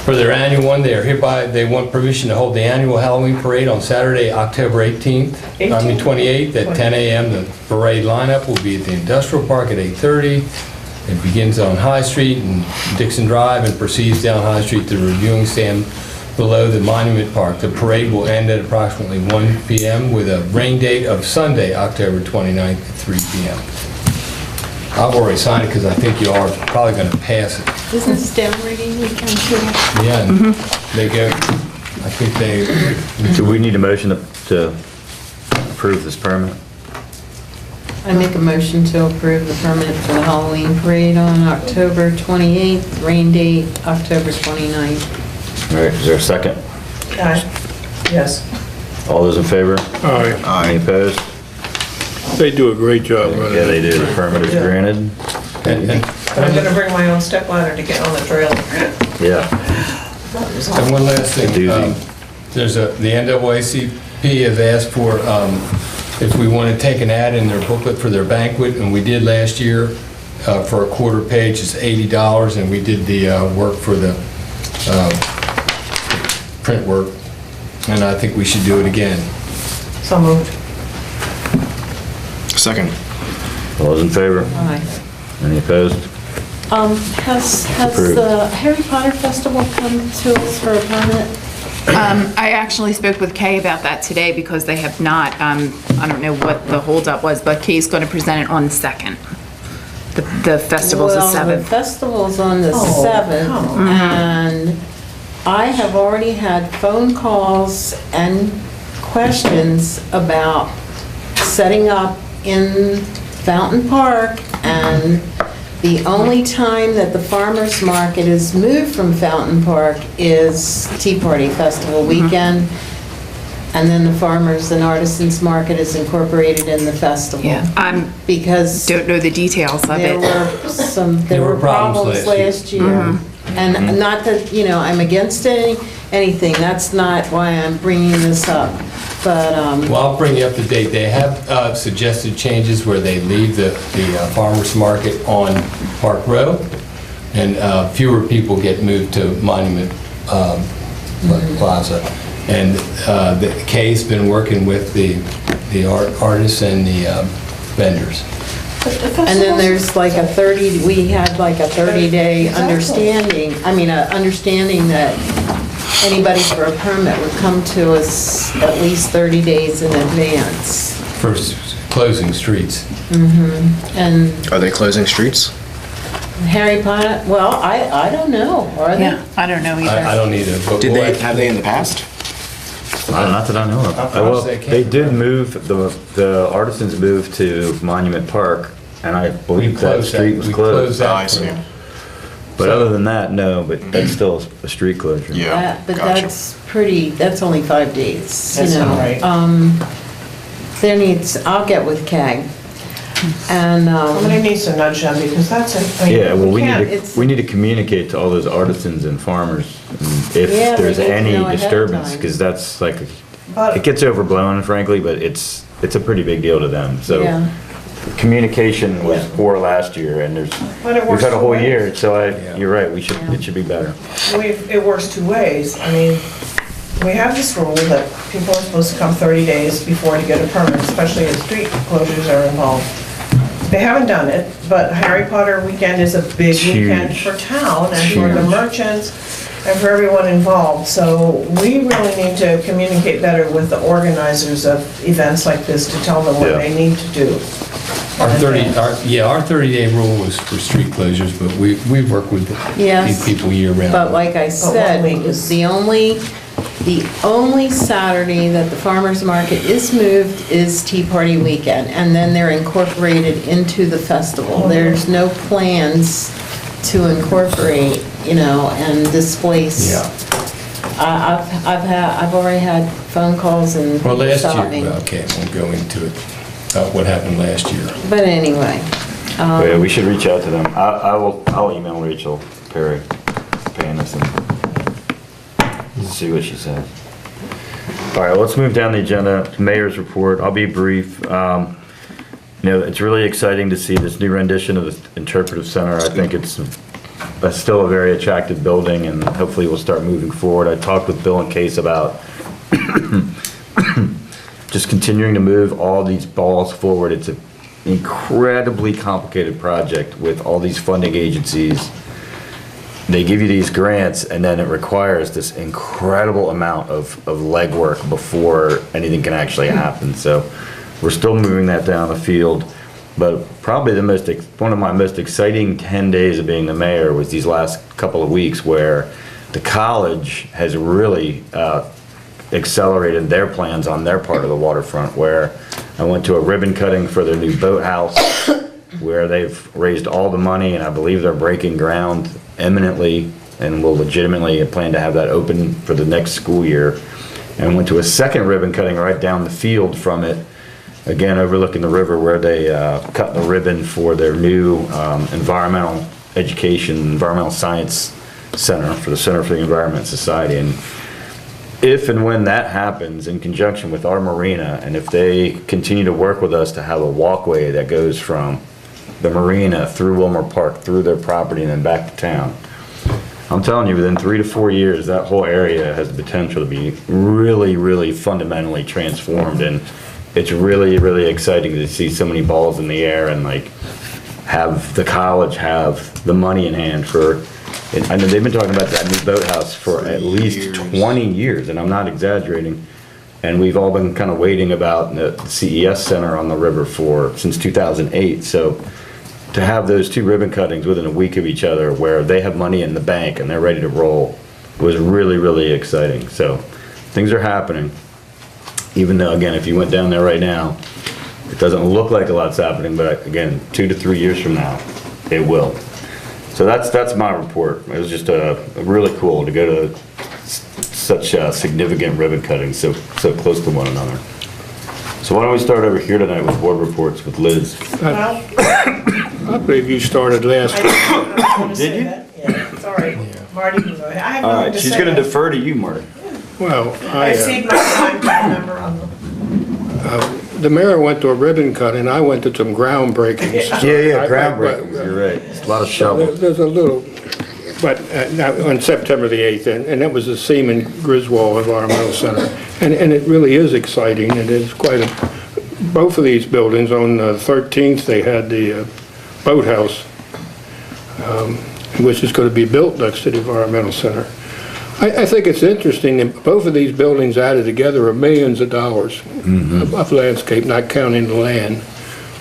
for their annual one. They want permission to hold the annual Halloween parade on Saturday, October 28th at 10 a.m. The parade lineup will be at the Industrial Park at 8:30. It begins on High Street and Dixon Drive and proceeds down High Street to the reviewing stand below the Monument Park. The parade will end at approximately 1 p.m. with a rain date of Sunday, October 29th at 3 p.m. I've already signed it because I think you are probably going to pass it. Isn't this down reading weekend too? Yeah, and they go, I think they, Do we need a motion to approve this permit? I make a motion to approve the permit for the Halloween parade on October 28th, rain date October 29th. All right, is there a second? Aye. Yes. All those in favor? All right, Any opposed? they do a great job running. Yeah, they do. The permit is granted. And I'm gonna bring my own step ladder to get on the trail. Yeah. one last thing. Doozy. The NAACP have asked for, if we want to take an ad in their booklet for their banquet, and we did last year, for a quarter page, it's $80, and we did the work for the print work, and I think we should do it again. So moved. Second. All those in favor? Aye. Any opposed? Has Approved. the Harry Potter Festival come to us for a permit? I actually spoke with Kay about that today because they have not, I don't know what the holdup was, but Kay's going to present it on the 2nd. The festival's the Well, the 7th. festival's on the Oh, 7th, come on. and I have already had phone calls and questions about setting up in Fountain Park, and the only time that the farmer's market is moved from Fountain Park is Tea Party Festival weekend, and then the farmers and artisans market is incorporated in the festival. Yeah, I Because don't know the details of there it. there were problems last year. And not that, I'm against anything, that's not why I'm bringing this up, but, Well, I'll bring you up to date. They have suggested changes where they leave the farmer's market on Park Row, and fewer people get moved to Monument Plaza. And Kay's been working with the artists and the vendors. and then there's like we had like a 30-day understanding, understanding that anybody for a permit would come to us at least 30 days in advance. For closing streets. And Are they closing streets? Harry Potter, well, I don't know, are they? Yeah, I don't know I either. don't need a book. Have they in the past? Not that I know of. Well, they did move, the artisans moved to Monument Park, and I believe that street was closed. Oh, I see. But other than that, no, but that's still a street closure. Yeah. But gotcha. that's only 5 days, That's not right. I'll get with Kay. And, Somebody needs to nudge them because that's it. Yeah, well, it's- we need to communicate to all those artisans and farmers and if Yeah, they there's need to any know ahead of disturbance, time. because that's like, But- it gets overblown frankly, but it's a pretty big deal to them, so. yeah. Communication was poor last year, and But it we've works had a whole two ways. year, so you're right, it should be better. It works two ways. We have this rule that people are supposed to come 30 days before to get a permit, especially if street closures are involved. They haven't done it, but Harry Potter weekend is a big weekend Huge. for town and for the Huge. merchants and for everyone involved. So we really need to communicate better with the organizers of events like this to tell them what Yeah. they need to do. Our 30-day rule was for street closures, but we work with Yes. these people year round. But like I said, week is- the only Saturday that the farmer's market is moved is Tea Party weekend, and then they're incorporated into the festival. There's no plans to incorporate, and displace. Yeah. I've already had phone calls and Well, last shopping. year, okay, I won't go into it, what happened last year. But anyway, But yeah, we should reach out to them. I'll email Rachel Perry, Panis, and see what she says. All right, let's move down the agenda. Mayor's report. I'll be brief. It's really exciting to see this new rendition of the interpretive center. I think it's still a very attractive building, and hopefully we'll start moving forward. I talked with Bill and Case about just continuing to move all these balls forward. It's an incredibly complicated project with all these funding agencies. They give you these grants, and then it requires this incredible amount of legwork before anything can actually happen. So we're still moving that down the field. But probably one of my most exciting 10 days of being the mayor was these last couple of weeks, where the college has really accelerated their plans on their part of the waterfront, where I went to a ribbon cutting for their new boathouse, where they've raised all the money, and I believe they're breaking ground imminently, and will legitimately plan to have that open for the next school year. and went to a second ribbon cutting right down the field from it, again overlooking the river, where they cut the ribbon for their new environmental education, environmental science center for the Center for the Environment Society. And if and when that happens in conjunction with our marina, and if they continue to work with us to have a walkway that goes from the marina through Wilmer Park, through their property, and then back to town, I'm telling you, within 3 to 4 years, that whole area has the potential to be really, really fundamentally transformed. And it's really, really exciting to see so many balls in the air and like have the college have the money in hand for, I know they've been talking about that new boathouse for at least 20 years, and I'm not exaggerating. And we've all been kind of waiting about the CES Center on the river since 2008. So to have those two ribbon cuttings within a week of each other, where they have money in the bank and they're ready to roll, was really, really exciting. So things are happening. Even though, again, if you went down there right now, it doesn't look like a lot's happening, but again, 2 to 3 years from now, it will. So that's my report. It was just really cool to go to such significant ribbon cutting so close to one another. So why don't we start over here tonight with board reports with Liz? Well, I believe you started last. did you? Yeah, sorry. Marty can go ahead. I have All nothing right, to she's say. going to defer to you, Marty. Well, I cede my time to the member on the mayor went to a ribbon cutting, I went to some groundbreakings. Yeah, groundbreaking. You're right. It's a lot of shovel. There's a little, but on September the 8th, and that was the Seaman Griswold Environmental Center. And it really is exciting, and it's quite a, both of these buildings, on the 13th, they had the boathouse, which is going to be built next to the Environmental Center. I think it's interesting that both of these buildings added together are millions of dollars of landscape, not counting the land.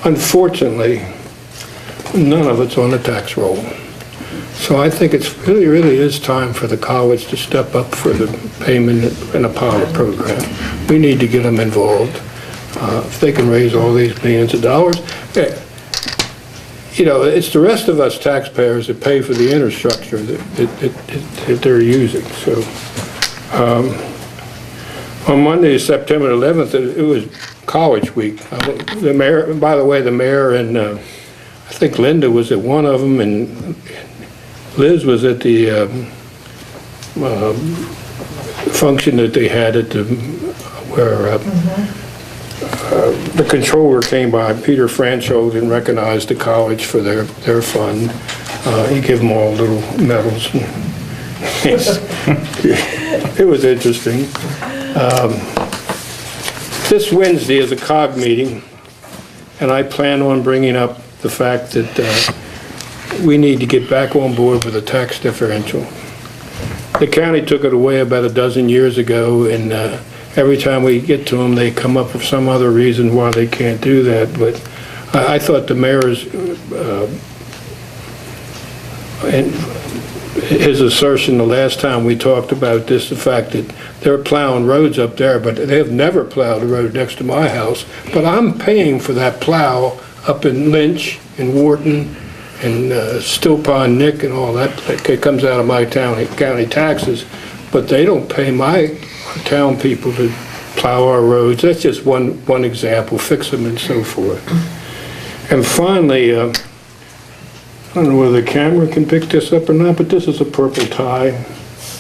Unfortunately, none of it's on the tax roll. So I think it's really is time for the college to step up for the payment and a pilot program. We need to get them involved. If they can raise all these millions of dollars, you know, it's the rest of us taxpayers that pay for the infrastructure that they're using. So on Monday, September 11th, it was College Week. The mayor, by the way, the mayor and I think Linda was at one of them, and Liz was at the function that they had at the where. The controller came by, Peter Franchot, and recognized the college for their fund. He gave them all little medals. It was interesting. This Wednesday is a COG meeting, and I plan on bringing up the fact that we need to get back on board with a tax differential. The county took it away about a dozen years ago, and every time we get to them, they come up with some other reason why they can't do that. But I thought the mayor's and his assertion the last time we talked about this, the fact that they're plowing roads up there, but they have never plowed a road next to my house. But I'm paying for that plow up in Lynch and Wharton and Still Pond Nick and all that. It comes out of my county taxes, but they don't pay my town people to plow our roads. That's just one example, fix them and so forth. And finally, I don't know whether the camera can pick this up or not, but this is a purple tie.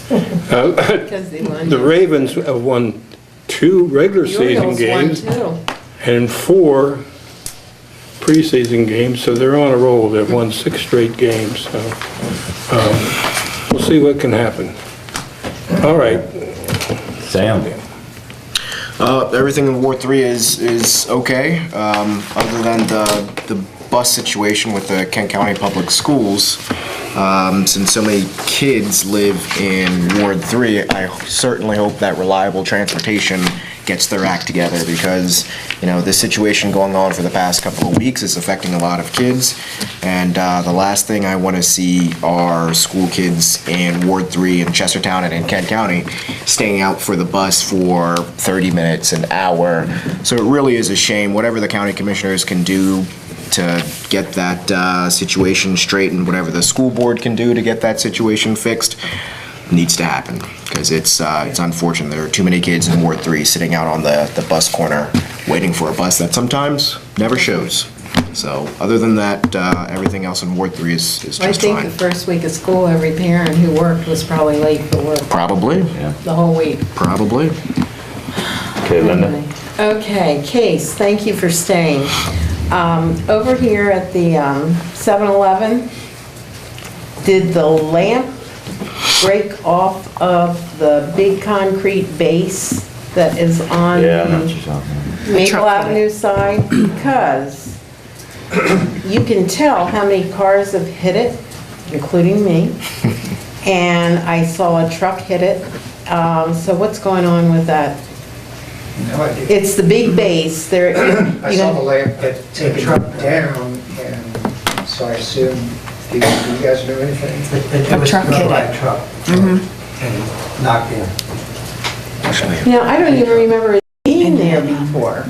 The Ravens have won 2 regular season games and 4 preseason games, so they're on a roll. They've won 6 straight games. So we'll see what can happen. All right. Sam. Everything in Ward 3 is okay, other than the bus situation with the Kent County Public Schools. Since so many kids live in Ward 3, I certainly hope that reliable transportation gets their act together, because, you know, this situation going on for the past couple of weeks is affecting a lot of kids, and the last thing I want to see are school kids in Ward 3 in Chestertown and in Kent County staying out for the bus for 30 minutes, an hour. So it really is a shame. Whatever the county commissioners can do to get that situation straightened, whatever the school board can do to get that situation fixed, needs to happen, because it's unfortunate. There are too many kids in Ward 3 sitting out on the bus corner waiting for a bus that sometimes never shows. So other than that, everything else in Ward 3 is just fine. I think the first week of school, every parent who worked was probably late for work Probably, the whole week. probably. Okay, Linda? Okay, Case, thank you for staying. Over here at the 7-Eleven, did the lamp break off of the big concrete base that is on Yeah, I know what the you're talking about. Maple truck hit Avenue side? Because you can tell how many cars have hit it, including me. And I saw a truck hit it. So what's going on with that? No idea. It's the big base. There. I saw the lamp get taken down, and so I assume, do you guys know anything? A truck hit by it. a truck and knocked in. I don't even remember it being there before.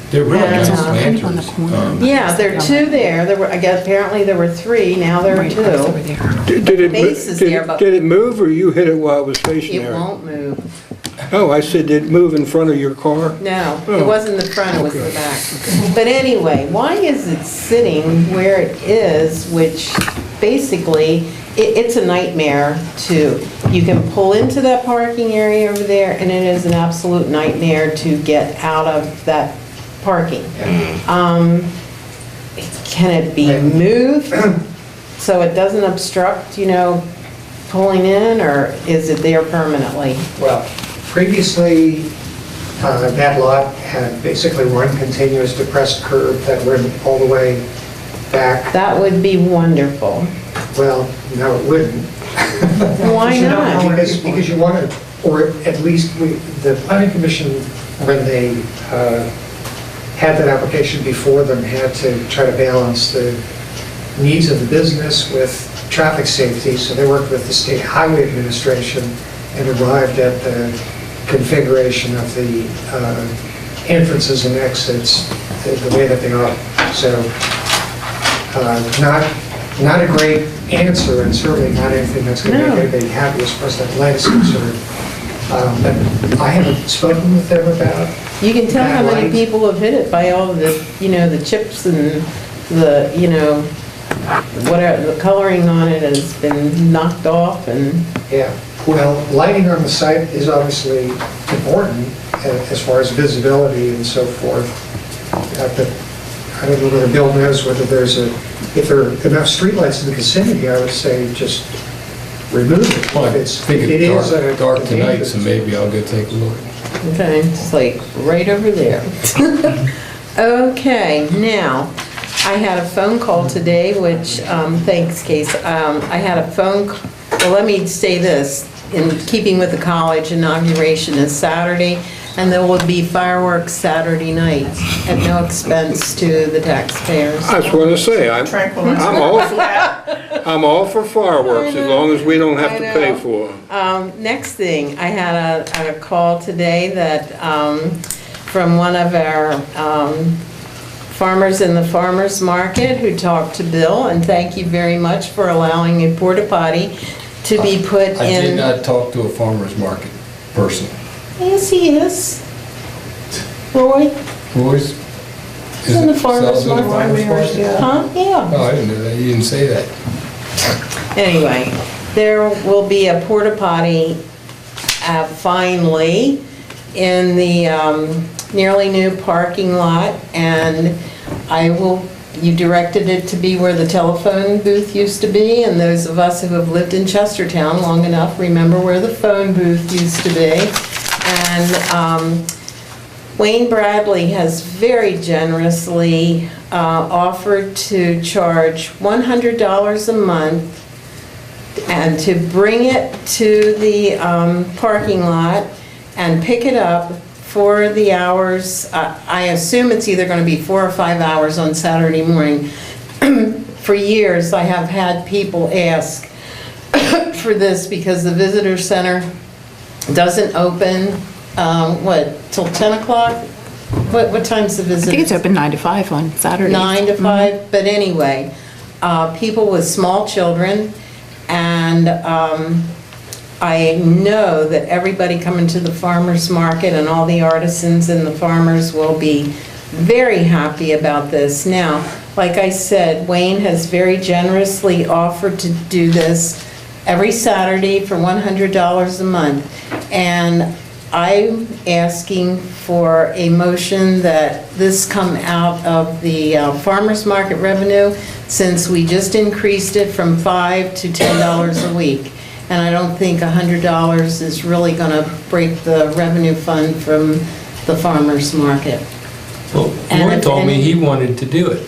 They're really And, nice on the lanterns. corner. Yeah, there are two there. There were, I guess, apparently there were three. Now there are Right across over two. there. Did it, base is there, but- did it move, or you hit it while it was It stationary? won't move. Oh, I said, did it move in front of your car? No, Oh. it wasn't the front, it was the back. But anyway, why is it sitting where it is, which basically, it's a nightmare to, you can pull into that parking area over there, and it is an absolute nightmare to get out of that parking. Can it be moved so it doesn't obstruct, pulling in, or is it there permanently? Well, previously, that lot had basically one continuous depressed curve that went all the way back. That would be wonderful. Well, no, it wouldn't. Why not? Because you want to, or at least the planning commission, when they had that application before them, had to try to balance the needs of the business with traffic safety, so they worked with the State Highway Administration and arrived at the configuration of the entrances and exits the way that they are. So, not a great answer, and certainly not anything that's going to make anybody happy as far as that light is concerned. But I haven't spoken with them about. You can tell how that many light. people have hit it by all the, the chips and the, whatever, the coloring on it has been knocked off and, Yeah, well, lighting on the site is obviously important as far as visibility and so forth. But I don't know whether Bill knows whether if there are enough streetlights in the vicinity, I would say just remove it. Well, I It think is it's dark a tonight, danger. so maybe I'll go take a look. okay, it's like right over there. Okay, now, I had a phone call today, which, thanks, Case. I had a well, let me say this, in keeping with the college, inauguration is Saturday, and there will be fireworks Saturday night at no expense to the taxpayers. I was going to say, I'm all for fireworks, as long as we don't have to pay for them. Next thing, I had a call today that, from one of our farmers in the farmer's market who talked to Bill, and thank you very much for allowing a porta potty to be put in. I did not talk to a farmer's market person. Yes, he is. Roy, Roy's? he's in the farmer's market. market? Huh? Yeah. Oh, I didn't know that, you didn't say that. Anyway, there will be a porta potty finally in the nearly new parking lot, and you directed it to be where the telephone booth used to be, and those of us who have lived in Chestertown long enough remember where the phone booth used to be. And Wayne Bradley has very generously offered to charge $100 a month and to bring it to the parking lot and pick it up for the hours. I assume it's either going to be 4 or 5 hours on Saturday morning. For years, I have had people ask for this because the visitor center doesn't open, till 10 o'clock? What time's the I visitor? think it's open 9 to 5 on Saturdays. 9 to 5, but anyway, people with small children, and I know that everybody coming to the farmer's market and all the artisans and the farmers will be very happy about this. Now, like I said, Wayne has very generously offered to do this every Saturday for $100 a month. And I'm asking for a motion that this come out of the farmer's market revenue, since we just increased it from $5 to $10 a week. And I don't think $100 is really going to break the revenue fund from the farmer's market. Well, Roy told me he wanted to do it.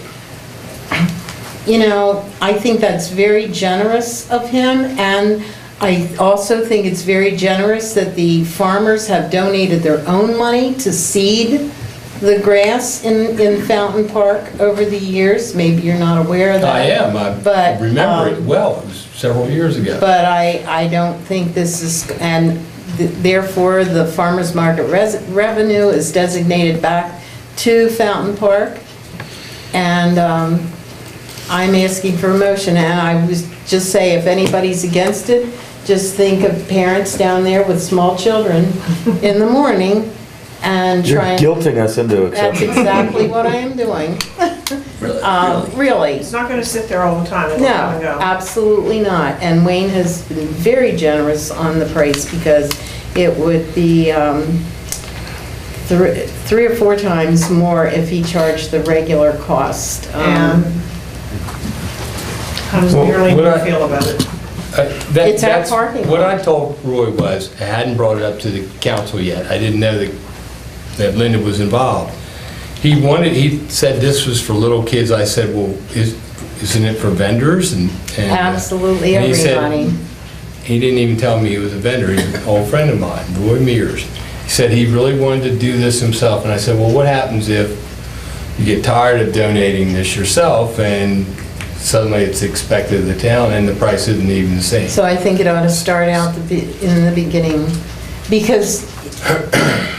You know, I think that's very generous of him, and I also think it's very generous that the farmers have donated their own money to seed the grass in Fountain Park over the years. Maybe you're not aware of that. I am, I remember it well, it was several years ago. But I don't think this is, and therefore the farmer's market revenue is designated back to Fountain Park. And I'm asking for a motion, and I was just say, if anybody's against it, just think of parents down there with small children in the morning and You're trying. guilting us into That's accepting. exactly what I am doing. Really. It's not gonna sit there all the time, it'll No, come and go. absolutely not. And Wayne has been very generous on the price, because it would be 3 or 4 times more if he charged the regular cost. And how does Well, Marilyn what I- feel about it? It's our That's parking what lot. I told Roy was, I hadn't brought it up to the council yet. I didn't know that Linda was involved. He said this was for little kids. I said, well, isn't it for vendors? And Absolutely and he said- everybody. He didn't even tell me he was a vendor. He's an old friend of mine, Roy Mears. He said he really wanted to do this himself. And I said, well, what happens if you get tired of donating this yourself and suddenly it's expected of the town and the price isn't even the same? So I think it ought to start out in the beginning, because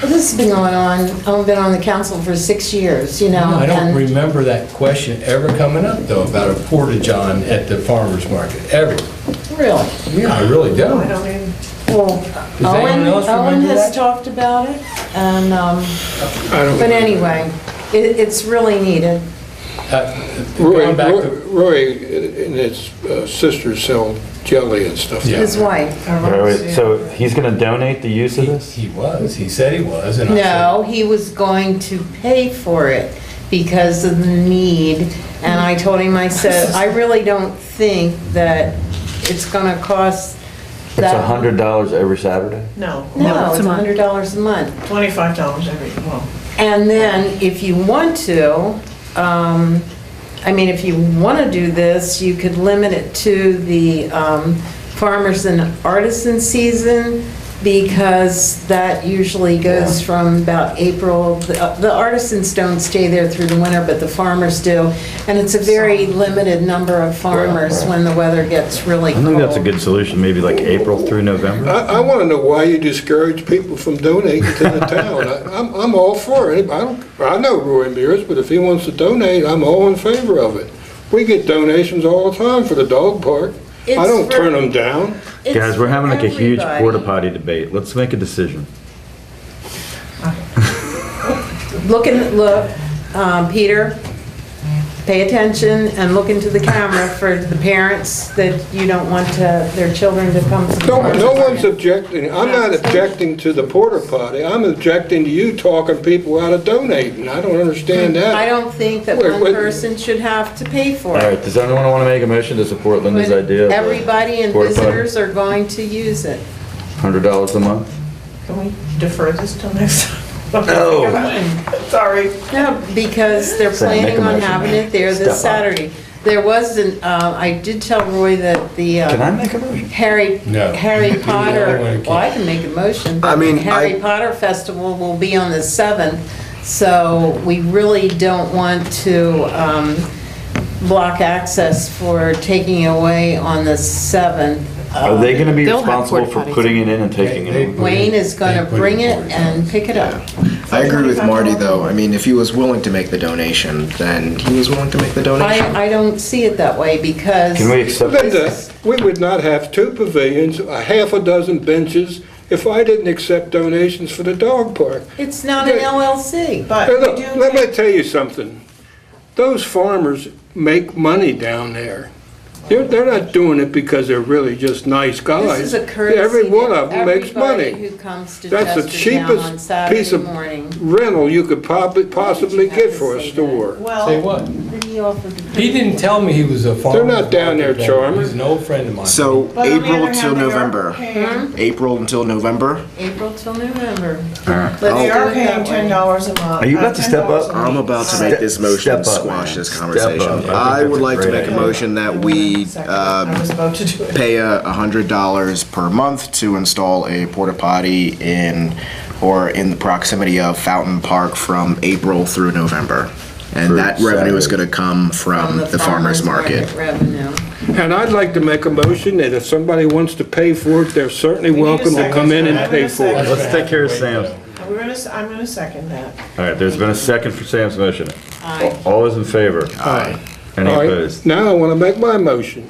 this has been going on, I've been on the council for 6 years, you know. I don't and- remember that question ever coming up, though, about a porta-john at the farmer's market, ever. Really? Yeah, I really I don't. don't even, Well, anyone else Owen remember has that? talked about it, and, I don't. but anyway, it's really needed. Roy, Going back to, Roy and his sisters sell jelly and stuff. Yeah. His wife. So he's gonna donate the use of this? he said he was, and I said, No, he was going to pay for it because of the need, and I told him, I said, I really don't think that it's gonna cost It's that. $100 every Saturday? no, No, it's $100 a month. $25 every, well, And then if you want to, I mean, if you want to do this, you could limit it to the farmers and artisan season, because that usually goes from about April. The artisans don't stay there through the winter, but the farmers do. And it's a very limited number of farmers when the weather gets really I cold. think that's a good solution, maybe like April through November? I want to know why you discourage people from donating to the town. I'm all for it. I know Roy Mears, but if he wants to donate, I'm all in favor of it. We get donations all the time for the dog park. I It's don't for- turn them down. It's Guys, we're having like a huge everybody. porta potty debate. Let's make a decision. Look, Peter, pay attention and look into the camera for the parents that you don't want their children to come to the No farmer's one's market. objecting. I'm not objecting to the porta potty. I'm objecting to you talking people out of donating. I don't understand that. I don't think that Wait, one wait. person should have to pay for All it. right, does anyone want to make a motion to support Linda's When idea? of a everybody and porta potty? visitors are going to use it. $100 a month? can we defer this till next time? No. Sorry. No, because they're Sam, make a planning on motion, having man. it there Step this up. Saturday. There was I did tell Roy that the Can I make a motion? Harry No. Harry You Potter, don't wanna well, I can make a motion. I mean, Harry Potter Festival will be on the 7th, so we really don't want to block access for taking away on the 7th. Are they gonna be They'll have responsible porta for potties. putting it in and taking it? They- in? Wayne is going to They put bring it it in. and pick it up. I agree with Marty, $25 though. I mean, if he was willing to make the donation, then he was willing to make the donation. I don't see it that way because. Can we accept Linda, we would not have 2 pavilions, a half a dozen benches, if I didn't accept donations for the dog park. It's not an LLC. But Hey, we look, do let me take, tell you something. Those farmers make money down there. They're not doing it because they're really just nice guys. This is a courtesy Every one to of them makes everybody money. who comes to That's the Chestertown on cheapest piece Saturday of morning. rental you could possibly get for a store. Say well, what? That he offered to He didn't tell me he was a farmer. They're not down there, Charmer. He's an old friend of mine. So but on the April other till hand, they are November. paying- April until November? April till November. All right. Let's They do are it paying that way. $10 a month. Are you about to step $10 up? a I'm week. about to make this motion and Step up, squash man. this Step conversation. up. I think I would that's a like to great make a idea. motion that we Second. I was about to do it. pay $100 per month to install a porta potty in the proximity of Fountain Park from April through November. And For that revenue is Saturday. going to come from the farmer's market. Revenue. And I'd like to make a motion that if somebody wants to pay for it, they're certainly We need a welcome to second. come in and I'm pay gonna for it. second. Let's take care of Sam's. I'm gonna second that. All right, there's been a second for Sam's motion. Aye. All those in favor? Aye. Any All right, opposed? now I want to make my motion.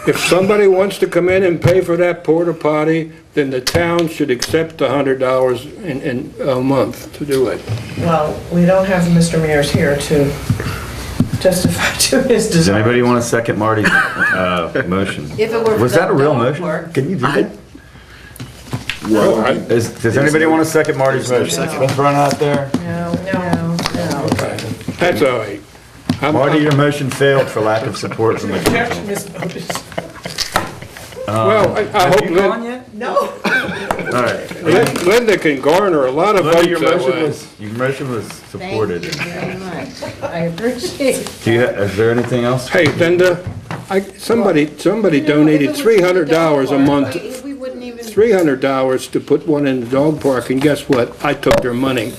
If somebody wants to come in and pay for that porta potty, then the town should accept the $100 in a month to do it. Well, we don't have Mr. Mears here to testify to his Does desire. anybody want to second Marty's motion? If it were for Was the that a real dog motion? park. Can you do that? Well, I- Does anybody want to second Marty's motion? Let's run out there. No. That's all right. Marty, your motion failed for lack of support from the council. Objection is voted. Well, I hope yet? No. All right. Linda can garner a lot of Linda, your votes that motion way. your motion was supported. Thank you very much. I appreciate it. Is there anything else? Hey, Linda, somebody donated $300 a month, We wouldn't even. $300 to put one in the dog park, and guess what? I took their money.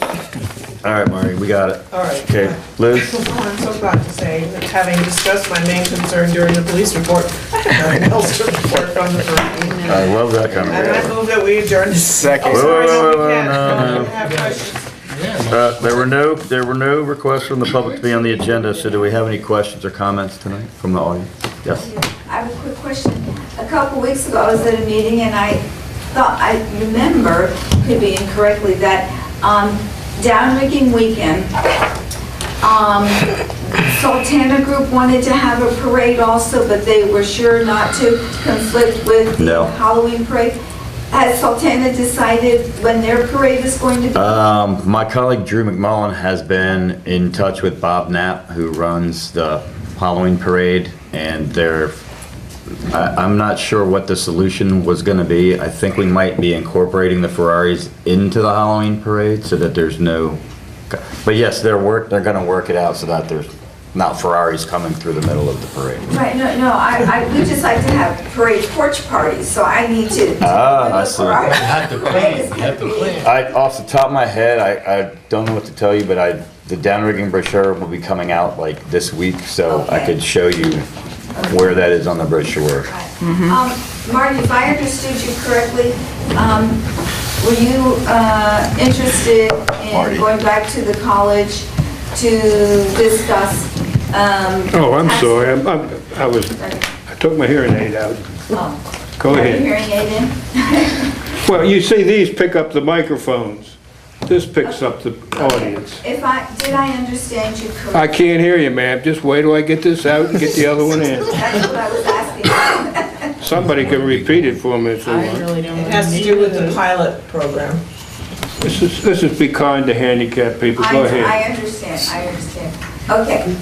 All right, Marty, we got it. All right. Okay, Liz? Well, I'm so glad to say that having discussed my main concern during the police report, I have nothing else to report from the first. I love that kind And I of. move that we adjourn. Second. Oh, sorry, no, we Whoa, can't. no, no. We have questions. There were no requests from the public to be on the agenda, so do we have any questions or comments tonight from the audience? Yes? I have a quick question. A couple weeks ago, I was at a meeting and I thought, I remember, could be incorrectly, that Downrigging weekend, Sultana Group wanted to have a parade also, but they were sure not to conflict with the No. Halloween parade. Has Sultana decided when their parade is going to be? My colleague Drew McMullen has been in touch with Bob Knapp, who runs the Halloween parade, and I'm not sure what the solution was gonna be. I think we might be incorporating the Ferraris into the Halloween parade so that there's no, but yes, they're gonna work it out so that there's not Ferraris coming through the middle of the parade. Right, no, we just like to have parade porch parties, so I need to. Ah, I see. You have to plan, you have to plan. Off the top of my head, I don't know what to tell you, but the downrigging brochure will be coming out like this week, so I Okay. could show you where that is on the brochure. Marty, if I understood you correctly, were you interested in going back to the college to discuss? Oh, I'm sorry, I took my hearing aid out. Go Have your ahead. hearing aid in? Well, you see, these pick up the microphones. This picks up the audience. Did I understand you I correctly? can't hear you, ma'am. Just wait till I get this out and get the other one in. That's what I was asking. Somebody can repeat it for me if they I want. really don't. It has to do with the pilot program. This is be kind to handicapped people. Go I ahead. understand. Okay.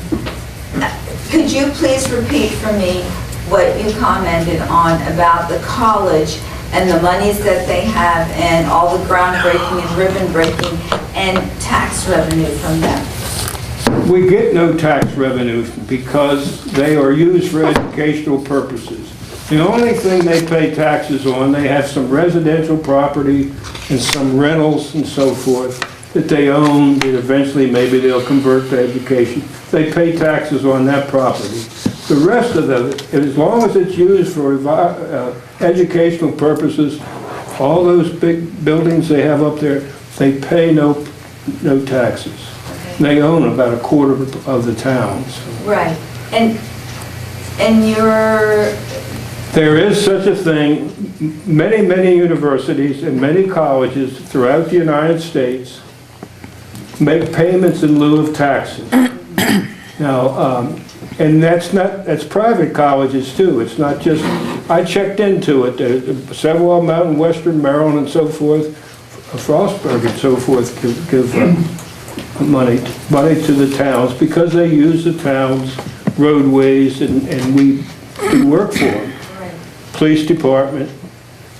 Could you please repeat for me what you commented on about the college and the monies that they have and all the groundbreaking and ribbon breaking and tax revenue from them? We get no tax revenue because they are used for educational purposes. The only thing they pay taxes on, they have some residential property and some rentals and so forth that they own, that eventually maybe they'll convert to education. They pay taxes on that property. The rest of it, as long as it's used for educational purposes, all those big buildings they have up there, they pay no no taxes. They own about a quarter of the towns. Right. And you're, There is such a thing, many universities and many colleges throughout the United States make payments in lieu of taxes. Now, and that's private colleges too, it's not just, I checked into it, there's several of them out in western Maryland and so forth, Frostburg and so forth give money to the towns because they use the town's roadways and we do work for them. Police department,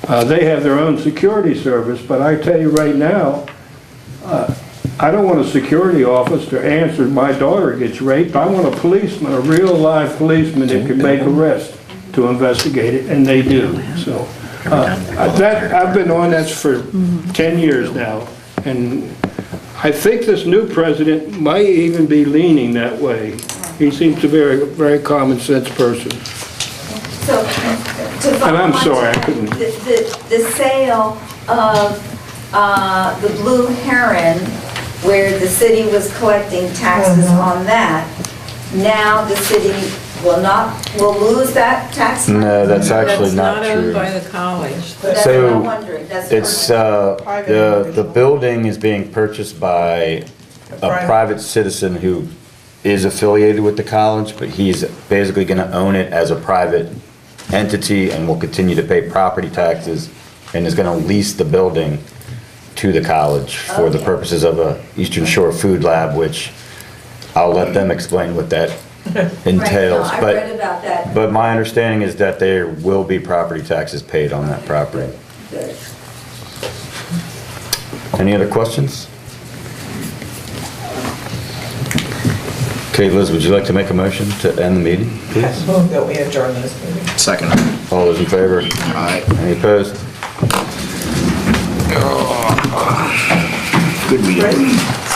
they have their own security service, but I tell you right now, I don't want a security officer to answer my daughter gets raped. I want a policeman, a real live policeman that can make arrests to investigate it, and they do. So I've been on that for 10 years now, and I think this new president might even be leaning that way. He seems to be a very common sense person. so, to follow And I'm on to sorry, I that, couldn't- the sale of the Blue Heron, where the city was collecting taxes on that, now the city will lose that tax money? No, that's actually not That's not owned true. by the college. That's what I'm wondering. That's what It's, I'm the building is being purchased by a private citizen who is affiliated with the college, but he's basically gonna own it as a private entity and will continue to pay property taxes and is gonna lease the building to the college for the purposes of a Eastern Shore Food Lab, which I'll let them explain what that entails. Right, no, I read about that. But my understanding is that there will be property taxes paid on that property. Good. Any other questions? Okay, Liz, would you like to make a motion to end the meeting, please? Move that we adjourn this meeting. Second. All those in favor? Aye. Any opposed? Good meeting.